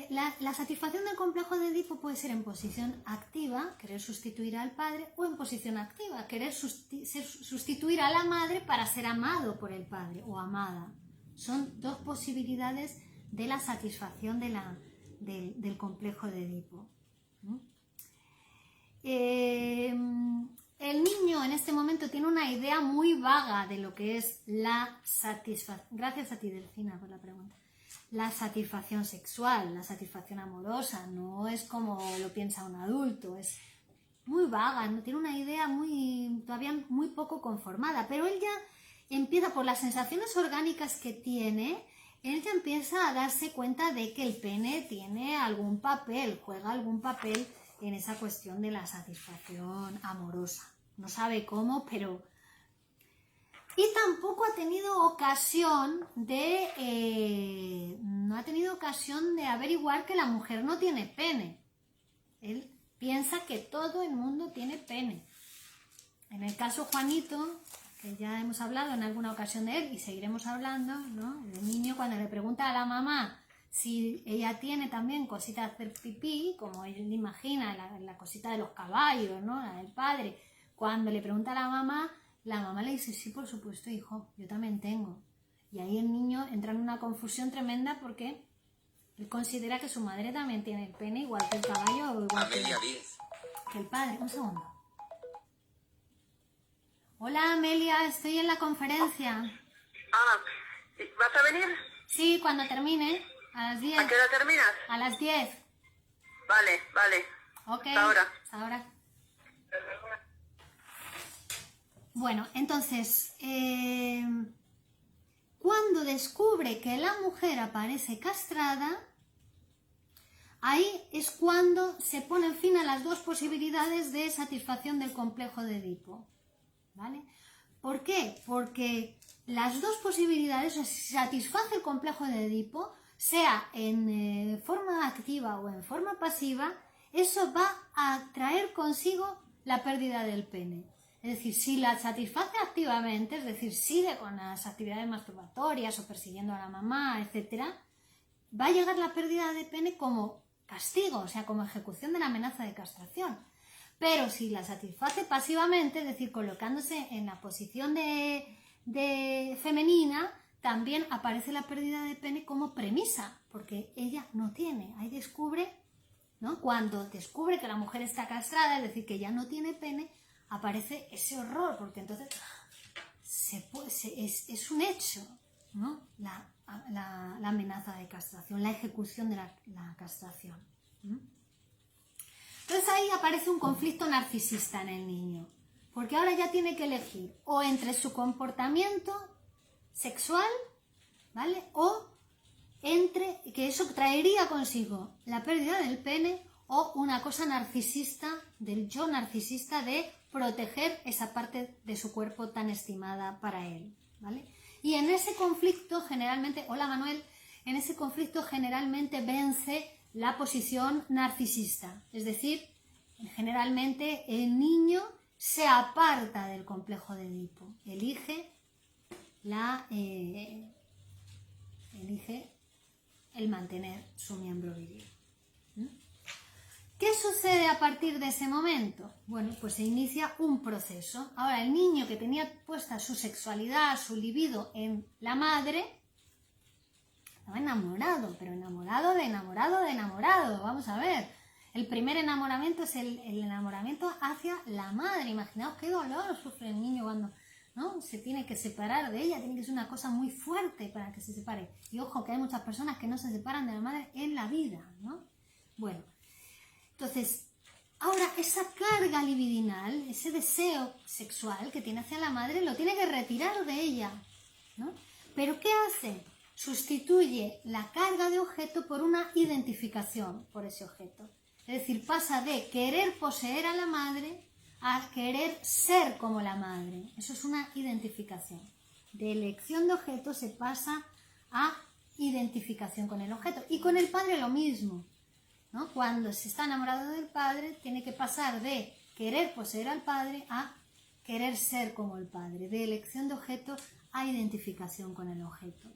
A: la satisfacción del complejo de Edipo puede ser en posición activa, querer sustituir al padre, o en posición activa, querer sustituir a la madre para ser amado por el padre o amada. Son dos posibilidades de la satisfacción del complejo de Edipo. El niño en este momento tiene una idea muy vaga de lo que es la satisfacción. Gracias a ti, Delfina, por la pregunta. La satisfacción sexual, la satisfacción amorosa, no es como lo piensa un adulto, es muy vaga, ¿no? Tiene una idea todavía muy poco conformada, pero él ya empieza, por las sensaciones orgánicas que tiene, él ya empieza a darse cuenta de que el pene tiene algún papel, juega algún papel en esa cuestión de la satisfacción amorosa. No sabe cómo, pero... Y tampoco ha tenido ocasión de averiguar que la mujer no tiene pene. Él piensa que todo el mundo tiene pene. En el caso Juanito, que ya hemos hablado en alguna ocasión de él y seguiremos hablando, ¿no? El niño cuando le pregunta a la mamá si ella tiene también cositas de hacer pipí, como él imagina, la cosita de los caballos, ¿no? La del padre. Cuando le pregunta a la mamá le dice, sí, por supuesto, hijo, yo también tengo. Y ahí el niño entra en una confusión tremenda porque él considera que su madre también tiene el pene, igual que el caballo o igual que el padre. Un segundo. Hola, Amelia, estoy en la conferencia.
B: ¿Vas a venir?
A: Sí, cuando termine, a las 10.
B: ¿A qué hora terminas?
A: A las 10.
B: Vale.
A: Ok.
B: Hasta ahora.
A: Hasta ahora. Bueno, entonces, cuando descubre que la mujer aparece castrada, ahí es cuando se ponen fin a las dos posibilidades de satisfacción del complejo de Edipo. ¿Vale? ¿Por qué? Porque las dos posibilidades, o sea, si satisface el complejo de Edipo, sea en forma activa o en forma pasiva, eso va a traer consigo la pérdida del pene. Es decir, si la satisface activamente, es decir, sigue con las actividades masturbatorias o persiguiendo a la mamá, etc., va a llegar la pérdida de pene como castigo, o sea, como ejecución de la amenaza de castración. Pero si la satisface pasivamente, es decir, colocándose en la posición de femenina, también aparece la pérdida de pene como premisa, porque ella no tiene. Ahí descubre, ¿no? Cuando descubre que la mujer está castrada, es decir, que ya no tiene pene, aparece ese horror, porque entonces es un hecho, ¿no? La amenaza de castración, la ejecución de la castración. Entonces ahí aparece un conflicto narcisista en el niño, porque ahora ya tiene que elegir o entre su comportamiento sexual, ¿vale? O que eso traería consigo la pérdida del pene o una cosa narcisista, del yo narcisista, de proteger esa parte de su cuerpo tan estimada para él, ¿vale? Y en ese conflicto generalmente, hola Manuel, en ese conflicto generalmente vence la posición narcisista, es decir, generalmente el niño se aparta del complejo de Edipo, elige el mantener su miembro viril. ¿Qué sucede a partir de ese momento? Bueno, pues se inicia un proceso. Ahora, el niño que tenía puesta su sexualidad, su libido en la madre, estaba enamorado, pero enamorado de enamorado. Vamos a ver. El primer enamoramiento es el enamoramiento hacia la madre. Imaginaos qué dolor sufre el niño cuando, ¿no?, se tiene que separar de ella. Tiene que ser una cosa muy fuerte para que se separe. Y ojo, que hay muchas personas que no se separan de la madre en la vida, ¿no? Bueno, entonces, ahora esa carga libidinal, ese deseo sexual que tiene hacia la madre, lo tiene que retirar de ella, ¿no? ¿Pero qué hace? Sustituye la carga de objeto por una identificación por ese objeto. Es decir, pasa de querer poseer a la madre a querer ser como la madre. Eso es una identificación. De elección de objeto se pasa a identificación con el objeto. Y con el padre lo mismo, ¿no? Cuando se está enamorado del padre, tiene que pasar de querer poseer al padre a querer ser como el padre. De elección de objeto a identificación con el objeto.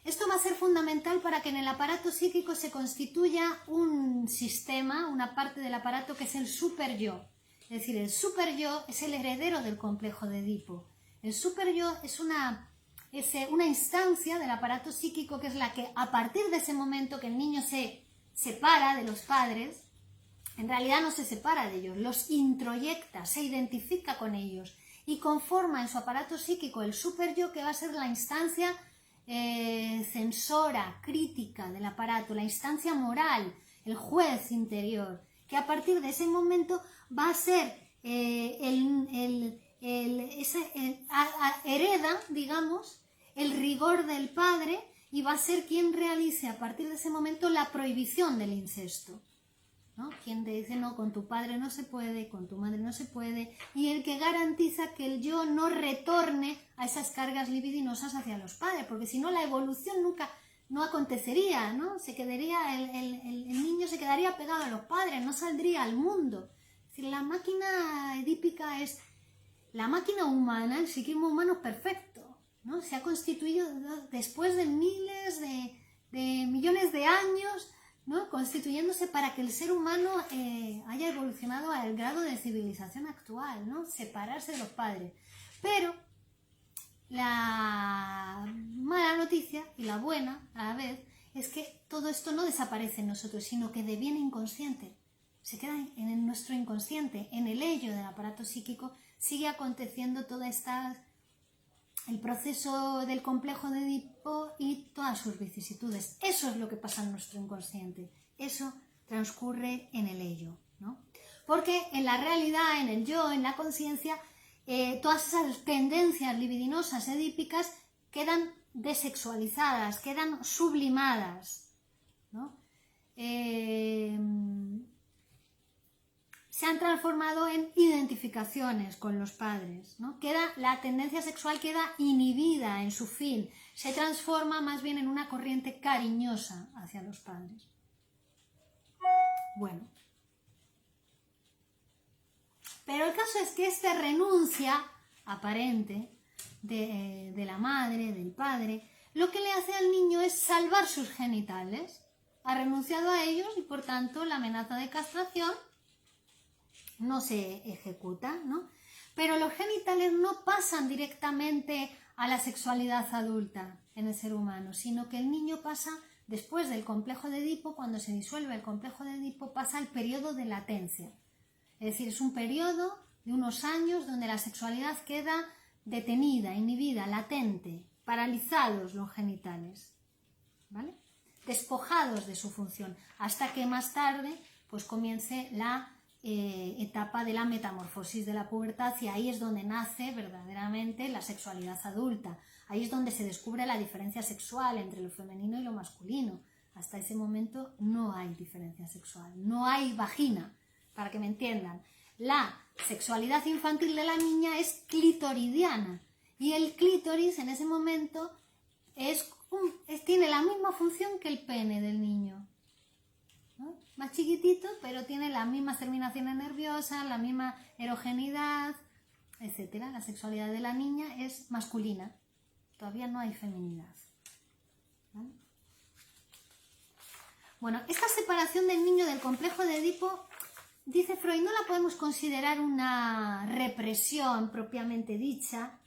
A: Esto va a ser fundamental para que en el aparato psíquico se constituya un sistema, una parte del aparato que es el superyo. Es decir, el superyo es el heredero del complejo de Edipo. El superyo es una instancia del aparato psíquico que es la que, a partir de ese momento que el niño se separa de los padres, en realidad no se separa de ellos, los introyecta, se identifica con ellos y conforma en su aparato psíquico el superyo, que va a ser la instancia censora, crítica del aparato, la instancia moral, el juez interior, que a partir de ese momento va a ser hereda, digamos, el rigor del padre y va a ser quien realice a partir de ese momento la prohibición del incesto, ¿no? Quien te dice, no, con tu padre no se puede, con tu madre no se puede, y el que garantiza que el yo no retorne a esas cargas libidinosas hacia los padres, porque si no la evolución nunca no acontecería, ¿no? Se quedaría, el niño se quedaría pegado a los padres, no saldría al mundo. Es decir, la máquina edípica es la máquina humana, el psiquismo humano es perfecto, ¿no? Se ha constituido después de miles de millones de años, ¿no?, constituyéndose para que el ser humano haya evolucionado al grado de civilización actual, ¿no? Separarse de los padres. Pero la mala noticia y la buena a la vez es que todo esto no desaparece en nosotros, sino que deviene inconsciente. Se queda en nuestro inconsciente, en el ello del aparato psíquico, sigue aconteciendo el proceso del complejo de Edipo y todas sus vicisitudes. Eso es lo que pasa en nuestro inconsciente. Eso transcurre en el ello, ¿no? Porque en la realidad, en el yo, en la conciencia, todas esas tendencias libidinosas edípicas quedan desexualizadas, quedan sublimadas, ¿no? Se han transformado en identificaciones con los padres, ¿no? La tendencia sexual queda inhibida en su fin, se transforma más bien en una corriente cariñosa hacia los padres. Bueno, pero el caso es que esta renuncia aparente de la madre, del padre, lo que le hace al niño es salvar sus genitales. Ha renunciado a ellos y por tanto la amenaza de castración no se ejecuta, ¿no? Pero los genitales no pasan directamente a la sexualidad adulta en el ser humano, sino que el niño pasa, después del complejo de Edipo, cuando se disuelve el complejo de Edipo, pasa al periodo de latencia. Es decir, es un periodo de unos años donde la sexualidad queda detenida, inhibida, latente, paralizados los genitales, ¿vale? Despojados de su función, hasta que más tarde pues comience la etapa de la metamorfosis de la pubertad, y ahí es donde nace verdaderamente la sexualidad adulta. Ahí es donde se descubre la diferencia sexual entre lo femenino y lo masculino. Hasta ese momento no hay diferencia sexual, no hay vagina, para que me entiendan. La sexualidad infantil de la niña es clitoridiana y el clítoris en ese momento tiene la misma función que el pene del niño, ¿no? Más chiquitito, pero tiene las mismas terminaciones nerviosas, la misma erogenidad, etc. La sexualidad de la niña es masculina, todavía no hay feminidad, ¿vale? Bueno, esta separación del niño del complejo de Edipo, dice Freud, no la podemos considerar una represión propiamente dicha,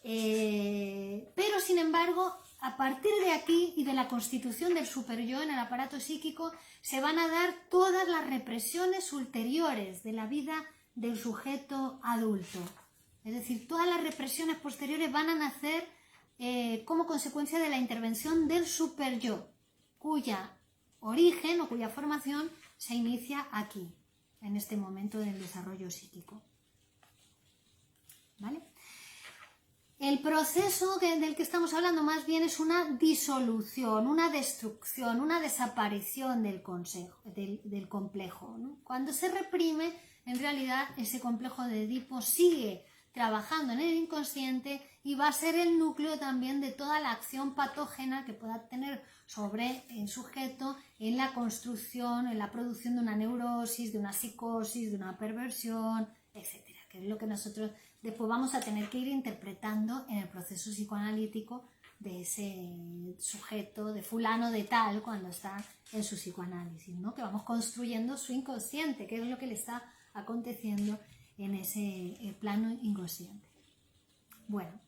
A: pero sin embargo, a partir de aquí y de la constitución del superyo en el aparato psíquico, se van a dar todas las represiones ulteriores de la vida del sujeto adulto. Es decir, todas las represiones posteriores van a nacer como consecuencia de la intervención del superyo, cuya origen o cuya formación se inicia aquí, en este momento del desarrollo psíquico. ¿Vale? El proceso del que estamos hablando más bien es una disolución, una destrucción, una desaparición del complejo, ¿no? Cuando se reprime, en realidad ese complejo de Edipo sigue trabajando en el inconsciente y va a ser el núcleo también de toda la acción patógena que pueda tener sobre el sujeto en la construcción, en la producción de una neurosis, de una psicosis, de una perversión, etcétera, que es lo que nosotros después vamos a tener que ir interpretando en el proceso psicoanalítico de ese sujeto, de fulano de tal, cuando está en su psicoanálisis, ¿no? Que vamos construyendo su inconsciente, que es lo que le está aconteciendo en ese plano inconsciente. Bueno,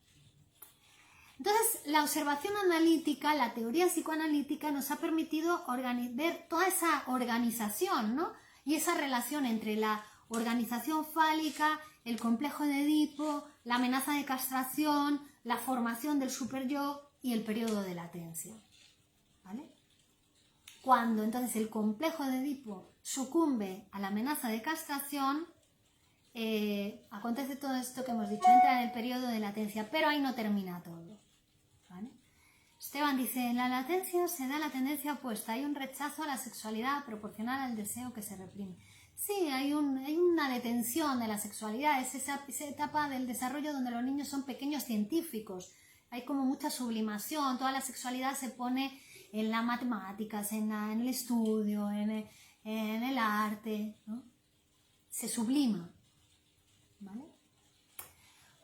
A: entonces la observación analítica, la teoría psicoanalítica nos ha permitido ver toda esa organización, ¿no? Y esa relación entre la organización fálica, el complejo de Edipo, la amenaza de castración, la formación del superyo y el periodo de latencia, ¿vale? Cuando entonces el complejo de Edipo sucumbe a la amenaza de castración, acontece todo esto que hemos dicho, entra en el periodo de latencia, pero ahí no termina todo, ¿vale? Esteban dice, en la latencia se da la tendencia opuesta, hay un rechazo a la sexualidad proporcional al deseo que se reprime. Sí, hay una detención de la sexualidad, es esa etapa del desarrollo donde los niños son pequeños científicos, hay como mucha sublimación, toda la sexualidad se pone en las matemáticas, en el estudio, en el arte, ¿no? Se sublima, ¿vale?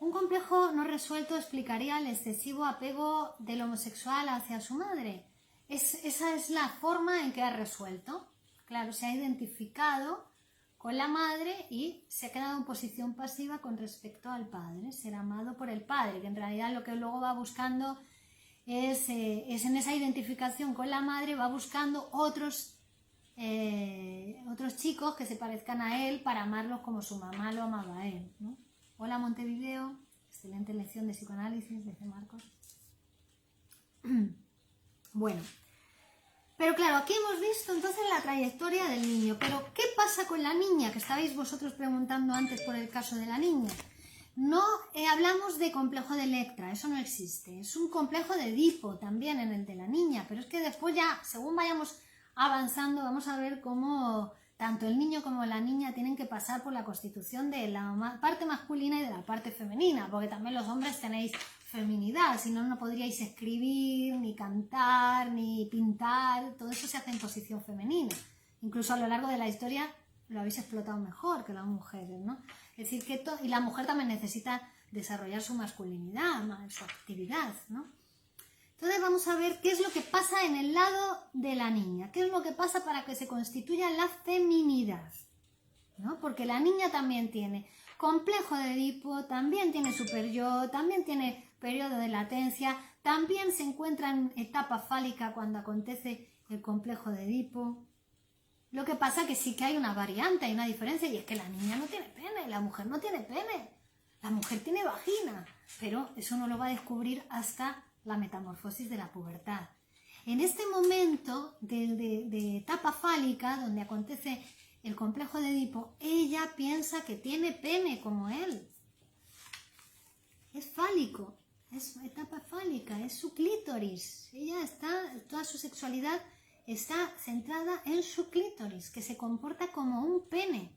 A: Un complejo no resuelto explicaría el excesivo apego del homosexual hacia su madre. Esa es la forma en que ha resuelto. Claro, se ha identificado con la madre y se ha quedado en posición pasiva con respecto al padre, ser amado por el padre, que en realidad lo que luego va buscando es en esa identificación con la madre, va buscando otros chicos que se parezcan a él para amarlos como su mamá lo amaba a él, ¿no? Hola Montevideo, excelente lección de psicoanálisis, dice Marcos. Bueno, pero claro, aquí hemos visto entonces la trayectoria del niño, pero ¿qué pasa con la niña? Que estabais vosotros preguntando antes por el caso de la niña. No hablamos de complejo de Electra, eso no existe, es un complejo de Edipo también en el de la niña, pero es que después ya, según vayamos avanzando, vamos a ver cómo tanto el niño como la niña tienen que pasar por la constitución de la parte masculina y de la parte femenina, porque también los hombres tenéis feminidad, si no, no podríais escribir, ni cantar, ni pintar, todo eso se hace en posición femenina. Incluso a lo largo de la historia lo habéis explotado mejor que las mujeres, ¿no? Es decir, que y la mujer también necesita desarrollar su masculinidad, su actividad, ¿no? Entonces vamos a ver qué es lo que pasa en el lado de la niña, qué es lo que pasa para que se constituya la feminidad, ¿no? Porque la niña también tiene complejo de Edipo, también tiene superyo, también tiene periodo de latencia, también se encuentra en etapa fálica cuando acontece el complejo de Edipo. Lo que pasa que sí que hay una variante, hay una diferencia, y es que la niña no tiene pene, la mujer no tiene pene, la mujer tiene vagina, pero eso no lo va a descubrir hasta la metamorfosis de la pubertad. En este momento de etapa fálica, donde acontece el complejo de Edipo, ella piensa que tiene pene como él. Es fálico. es etapa fálica, es su clítoris. Toda su sexualidad está centrada en su clítoris, que se comporta como un pene.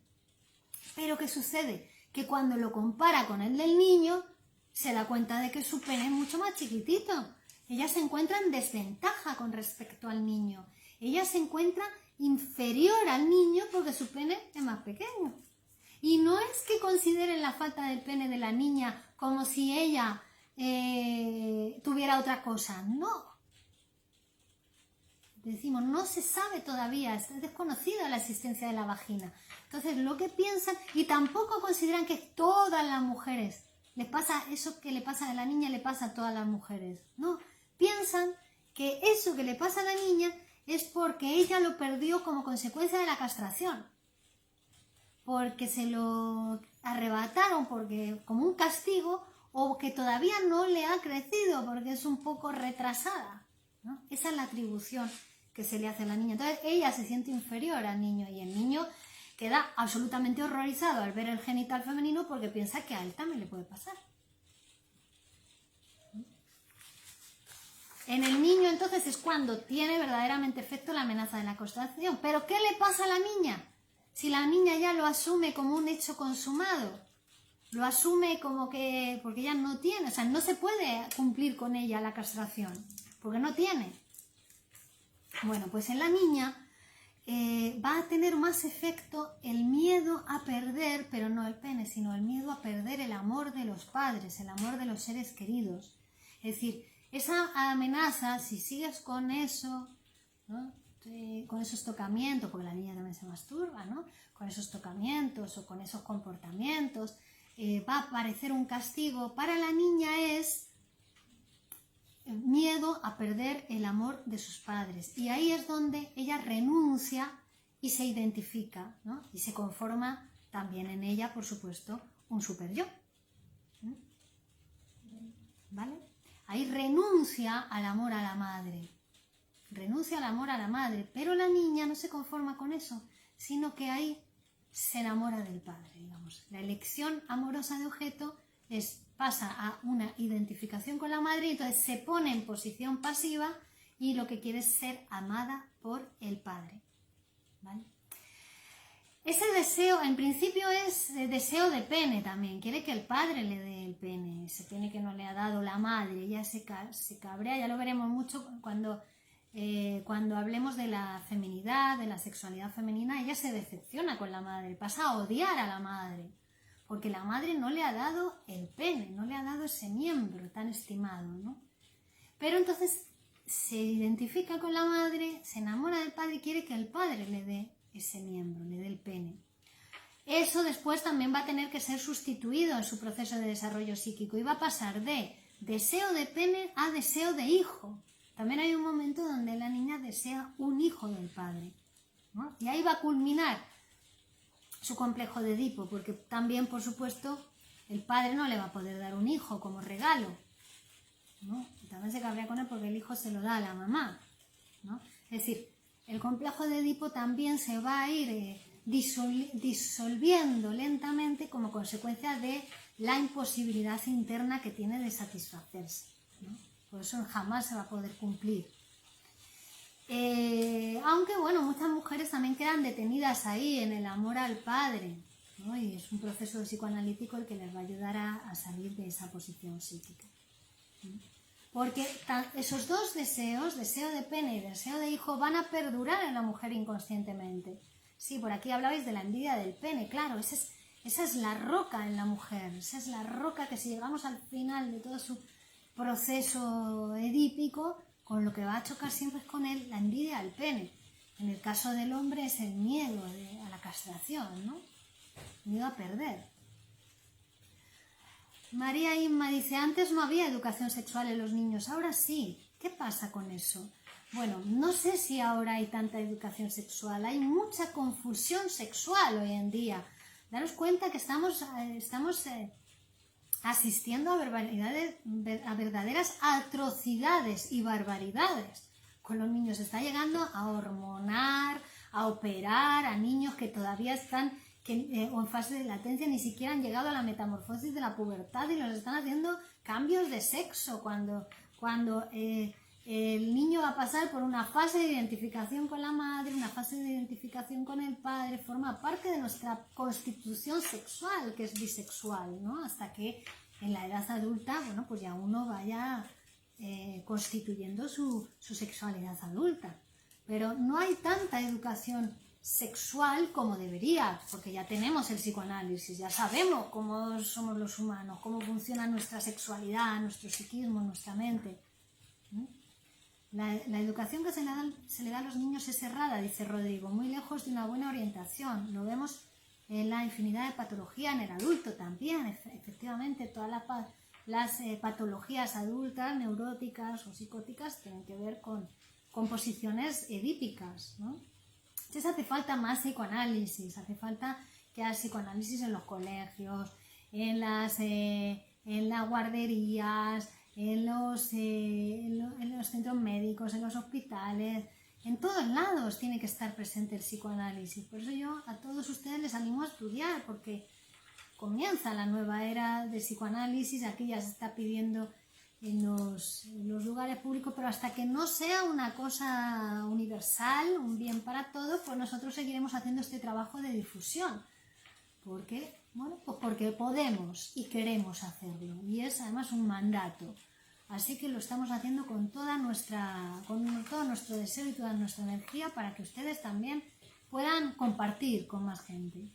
A: Pero ¿qué sucede? Que cuando lo compara con el del niño, se da cuenta de que su pene es mucho más chiquitito. Ella se encuentra en desventaja con respecto al niño. Ella se encuentra inferior al niño porque su pene es más pequeño. Y no es que consideren la falta del pene de la niña como si ella tuviera otra cosa. No. Decimos, no se sabe todavía, está desconocida la existencia de la vagina. Entonces, lo que piensan, y tampoco consideran que todas las mujeres les pasa eso que le pasa a la niña, le pasa a todas las mujeres. No, piensan que eso que le pasa a la niña es porque ella lo perdió como consecuencia de la castración. Porque se lo arrebataron como un castigo, o que todavía no le ha crecido porque es un poco retrasada, ¿no? Esa es la atribución que se le hace a la niña. Entonces ella se siente inferior al niño y el niño queda absolutamente horrorizado al ver el genital femenino porque piensa que a él también le puede pasar. En el niño entonces es cuando tiene verdaderamente efecto la amenaza de la castración. ¿Pero qué le pasa a la niña? Si la niña ya lo asume como un hecho consumado, lo asume como que, porque ella no tiene, o sea, no se puede cumplir con ella la castración, porque no tiene. Bueno, pues en la niña va a tener más efecto el miedo a perder, pero no el pene, sino el miedo a perder el amor de los padres, el amor de los seres queridos. Es decir, esa amenaza, si sigues con eso, ¿no? Con esos tocamientos, porque la niña también se masturba, ¿no? Con esos tocamientos o con esos comportamientos, va a parecer un castigo. Para la niña es miedo a perder el amor de sus padres. Y ahí es donde ella renuncia y se identifica, ¿no? Y se conforma también en ella, por supuesto, un super yo. ¿Vale? Ahí renuncia al amor a la madre. Renuncia al amor a la madre, pero la niña no se conforma con eso, sino que ahí se enamora del padre, digamos. La elección amorosa de objeto pasa a una identificación con la madre y entonces se pone en posición pasiva y lo que quiere es ser amada por el padre. ¿Vale? Ese deseo, en principio, es deseo de pene también. Quiere que el padre le dé el pene, ese pene que no le ha dado la madre. Ella se cabrea, ya lo veremos mucho cuando hablemos de la feminidad, de la sexualidad femenina. Ella se decepciona con la madre, pasa a odiar a la madre, porque la madre no le ha dado el pene, no le ha dado ese miembro tan estimado, ¿no? Pero entonces se identifica con la madre, se enamora del padre y quiere que el padre le dé ese miembro, le dé el pene. Eso después también va a tener que ser sustituido en su proceso de desarrollo psíquico y va a pasar de deseo de pene a deseo de hijo. También hay un momento donde la niña desea un hijo del padre, ¿no? Y ahí va a culminar su complejo de Edipo, porque también, por supuesto, el padre no le va a poder dar un hijo como regalo, ¿no? Y también se cabrea con él porque el hijo se lo da a la mamá, ¿no? Es decir, el complejo de Edipo también se va a ir disolviendo lentamente como consecuencia de la imposibilidad interna que tiene de satisfacerse, ¿no? Por eso jamás se va a poder cumplir. Aunque, bueno, muchas mujeres también quedan detenidas ahí en el amor al padre, ¿no? Y es un proceso psicoanalítico el que les va a ayudar a salir de esa posición psíquica, ¿no? Porque esos dos deseos, deseo de pene y deseo de hijo, van a perdurar en la mujer inconscientemente. Sí, por aquí hablabais de la envidia del pene, claro, esa es la roca en la mujer, esa es la roca que si llegamos al final de todo su proceso edípico, con lo que va a chocar siempre es con él la envidia al pene. En el caso del hombre es el miedo a la castración, ¿no? Miedo a perder. María Inma dice, antes no había educación sexual en los niños, ahora sí. ¿Qué pasa con eso? Bueno, no sé si ahora hay tanta educación sexual, hay mucha confusión sexual hoy en día. Daros cuenta que estamos asistiendo a verdaderas atrocidades y barbaridades. Con los niños se está llegando a hormonar, a operar a niños que todavía están o en fase de latencia ni siquiera han llegado a la metamorfosis de la pubertad y los están haciendo cambios de sexo cuando el niño va a pasar por una fase de identificación con la madre, una fase de identificación con el padre, forma parte de nuestra constitución sexual, que es bisexual, ¿no? Hasta que en la edad adulta, bueno, pues ya uno vaya constituyendo su sexualidad adulta. Pero no hay tanta educación sexual como debería, porque ya tenemos el psicoanálisis, ya sabemos cómo somos los humanos, cómo funciona nuestra sexualidad, nuestro psiquismo, nuestra mente. La educación que se le da a los niños es errada, dice Rodrigo, muy lejos de una buena orientación. Lo vemos en la infinidad de patologías en el adulto también. Efectivamente, todas las patologías adultas, neuróticas o psicóticas, tienen que ver con posiciones edípicas, ¿no? Entonces hace falta más psicoanálisis, hace falta que haya psicoanálisis en los colegios, en las guarderías, en los centros médicos, en los hospitales, en todos lados tiene que estar presente el psicoanálisis. Por eso yo a todos ustedes les animo a estudiar, porque comienza la nueva era de psicoanálisis, aquí ya se está pidiendo en los lugares públicos, pero hasta que no sea una cosa universal, un bien para todos, pues nosotros seguiremos haciendo este trabajo de difusión. ¿Por qué? Bueno, pues porque podemos y queremos hacerlo, y es además un mandato. Así que lo estamos haciendo con todo nuestro deseo y toda nuestra energía para que ustedes también puedan compartir con más gente.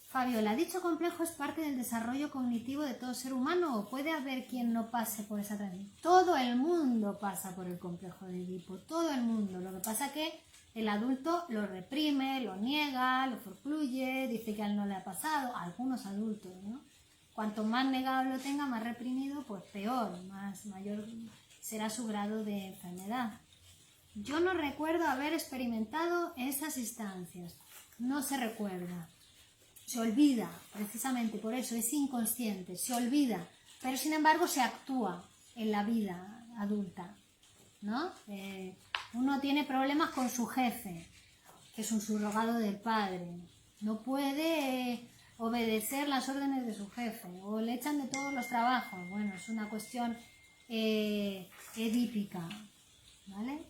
A: Fabiola, ¿dicho complejo es parte del desarrollo cognitivo de todo ser humano o puede haber quien no pase por esa transición? Todo el mundo pasa por el complejo de Edipo, todo el mundo. Lo que pasa es que el adulto lo reprime, lo niega, lo forcluye, dice que a él no le ha pasado, a algunos adultos, ¿no? Cuanto más negado lo tenga, más reprimido, pues peor, mayor será su grado de enfermedad. Yo no recuerdo haber experimentado esas instancias, no se recuerda. Se olvida, precisamente por eso, es inconsciente, se olvida, pero sin embargo se actúa en la vida adulta, ¿no? Uno tiene problemas con su jefe, que es un subrogado del padre, no puede obedecer las órdenes de su jefe, o le echan de todos los trabajos, bueno, es una cuestión edípica, ¿vale?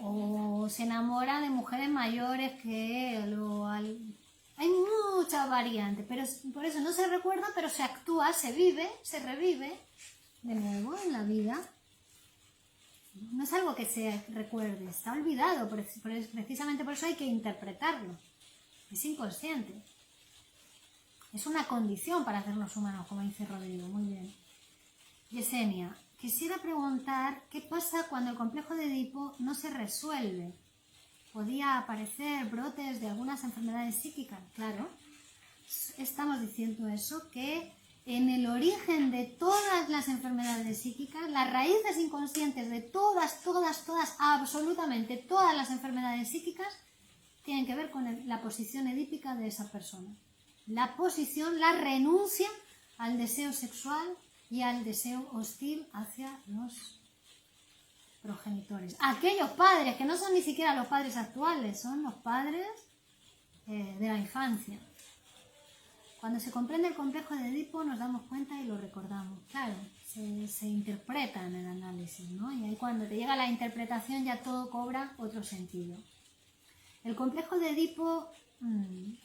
A: O se enamora de mujeres mayores hay muchas variantes, pero por eso no se recuerda, pero se actúa, se revive de nuevo en la vida. No es algo que se recuerde, está olvidado, precisamente por eso hay que interpretarlo. Es inconsciente. Es una condición para hacernos humanos, como dice Rodrigo, muy bien. Yesenia, quisiera preguntar qué pasa cuando el complejo de Edipo no se resuelve. ¿Podía aparecer brotes de algunas enfermedades psíquicas? Claro, estamos diciendo eso, que en el origen de todas las enfermedades psíquicas, las raíces inconscientes de todas, absolutamente todas las enfermedades psíquicas, tienen que ver con la posición edípica de esa persona. La posición, la renuncia al deseo sexual y al deseo hostil hacia los progenitores. Aquellos padres que no son ni siquiera los padres actuales, son los padres de la infancia. Cuando se comprende el complejo de Edipo nos damos cuenta y lo recordamos. Claro, se interpreta en el análisis, ¿no? Y ahí cuando te llega la interpretación ya todo cobra otro sentido. El complejo de Edipo,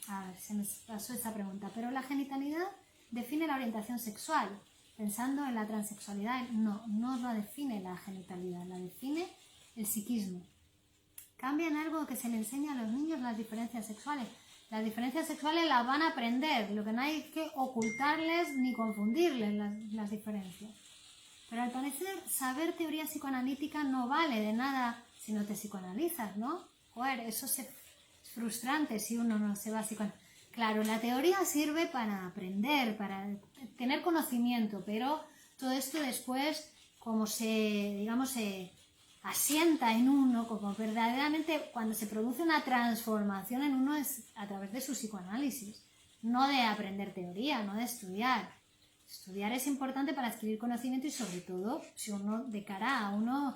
A: a ver, se me pasó esa pregunta, pero la genitalidad define la orientación sexual. Pensando en la transexualidad, no la define la genitalidad, la define el psiquismo. Cambia en algo que se le enseña a los niños las diferencias sexuales. Las diferencias sexuales las van a aprender, lo que no hay que ocultarles ni confundirles las diferencias. Pero al parecer, saber teoría psicoanalítica no vale de nada si no te psicoanalizas, ¿no? Joder, eso es frustrante si uno no se va a psicoanalizar. Claro, la teoría sirve para aprender, para tener conocimiento, pero todo esto después, como se asienta en uno, como verdaderamente cuando se produce una transformación en uno es a través de su psicoanálisis, no de aprender teoría, no de estudiar. Estudiar es importante para adquirir conocimiento y sobre todo si uno, de cara a uno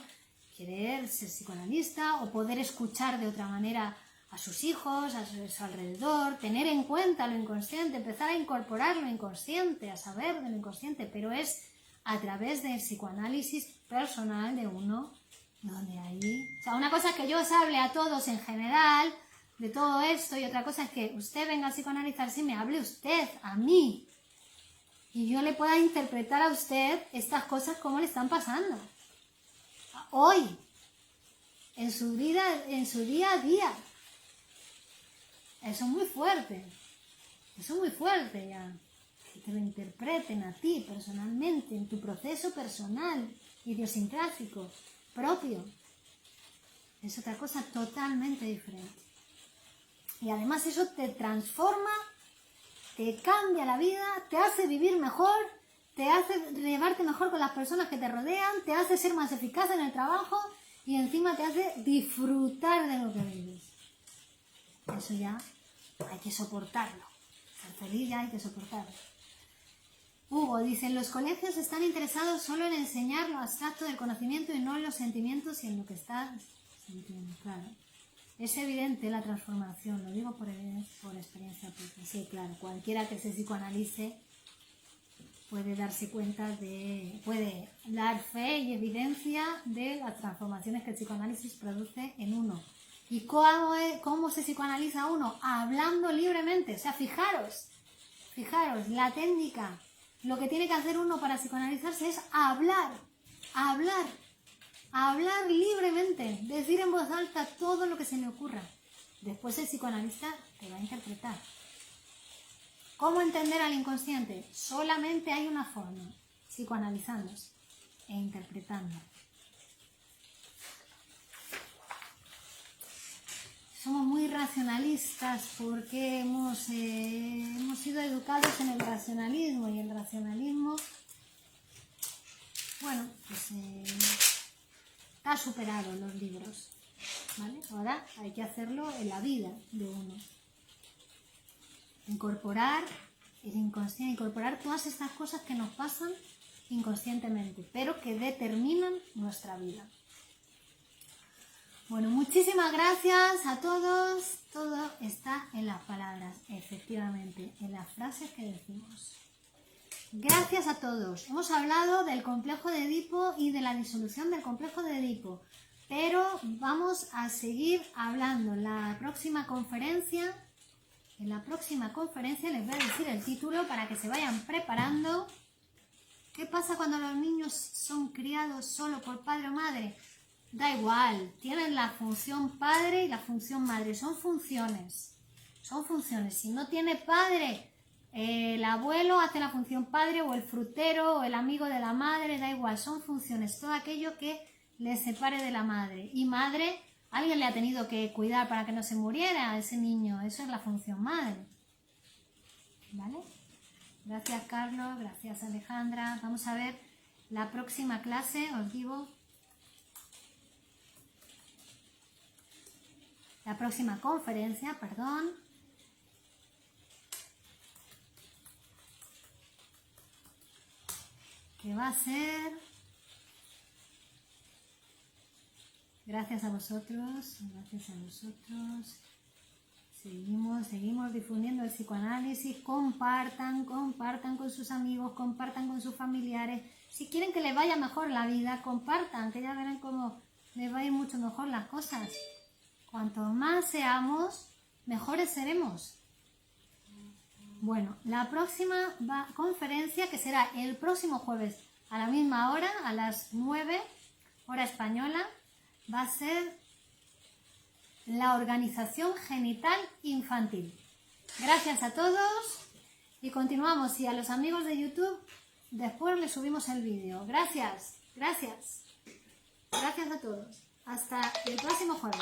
A: quiere ser psicoanalista o poder escuchar de otra manera a sus hijos, a su alrededor, tener en cuenta lo inconsciente, empezar a incorporar lo inconsciente, a saber de lo inconsciente, pero es a través del psicoanálisis personal de uno, donde ahí... O sea, una cosa es que yo os hable a todos en general de todo esto y otra cosa es que usted venga a psicoanalizarse y me hable usted a mí y yo le pueda interpretar a usted estas cosas como le están pasando hoy, en su vida, en su día a día. Eso es muy fuerte ya, que te lo interpreten a ti personalmente, en tu proceso personal, idiosincrásico, propio. Es otra cosa totalmente diferente. Y además eso te transforma, te cambia la vida, te hace vivir mejor, te hace llevarte mejor con las personas que te rodean, te hace ser más eficaz en el trabajo y encima te hace disfrutar de lo que vives. Eso ya hay que soportarlo. Ser feliz ya hay que soportarlo. Hugo dice, en los colegios están interesados solo en enseñar lo abstracto del conocimiento y no en los sentimientos y en lo que estás sintiendo. Claro. Es evidente la transformación, lo digo por experiencia propia. Sí, claro, cualquiera que se psicoanalice puede darse cuenta puede dar fe y evidencia de las transformaciones que el psicoanálisis produce en uno. ¿Y cómo se psicoanaliza uno? Hablando libremente. O sea, fijaros, la técnica, lo que tiene que hacer uno para psicoanalizarse es hablar libremente, decir en voz alta todo lo que se le ocurra. Después el psicoanalista te va a interpretar. ¿Cómo entender al inconsciente? Solamente hay una forma, psicoanalizándose e interpretando. Somos muy racionalistas porque hemos sido educados en el racionalismo y el racionalismo, bueno, pues está superado en los libros, ¿vale? Ahora hay que hacerlo en la vida de uno. Incorporar el inconsciente, incorporar todas estas cosas que nos pasan inconscientemente, pero que determinan nuestra vida. Bueno, muchísimas gracias a todos. Todo está en las palabras, efectivamente, en las frases que decimos. Gracias a todos. Hemos hablado del complejo de Edipo y de la disolución del complejo de Edipo, pero vamos a seguir hablando. En la próxima conferencia les voy a decir el título para que se vayan preparando. ¿Qué pasa cuando los niños son criados solo por padre o madre? Da igual, tienen la función padre y la función madre, son funciones. Si no tiene padre, el abuelo hace la función padre, o el frutero, o el amigo de la madre, da igual, son funciones, todo aquello que les separe de la madre. Y madre, alguien le ha tenido que cuidar para que no se muriera ese niño, eso es la función madre. ¿Vale? Gracias Carlos, gracias Alejandra. Vamos a ver la próxima clase, os digo. La próxima conferencia, perdón. Que va a ser... Gracias a vosotros, Seguimos difundiendo el psicoanálisis. Compartan con sus amigos, compartan con sus familiares. Si quieren que les vaya mejor la vida, compartan, que ya verán cómo les va a ir mucho mejor las cosas. Cuanto más seamos, mejores seremos. Bueno, la próxima conferencia, que será el próximo jueves a la misma hora, a las 9, hora española, va a ser la organización genital infantil. Gracias a todos y continuamos. Y a los amigos de YouTube, después les subimos el vídeo. Gracias a todos. Hasta el próximo jueves.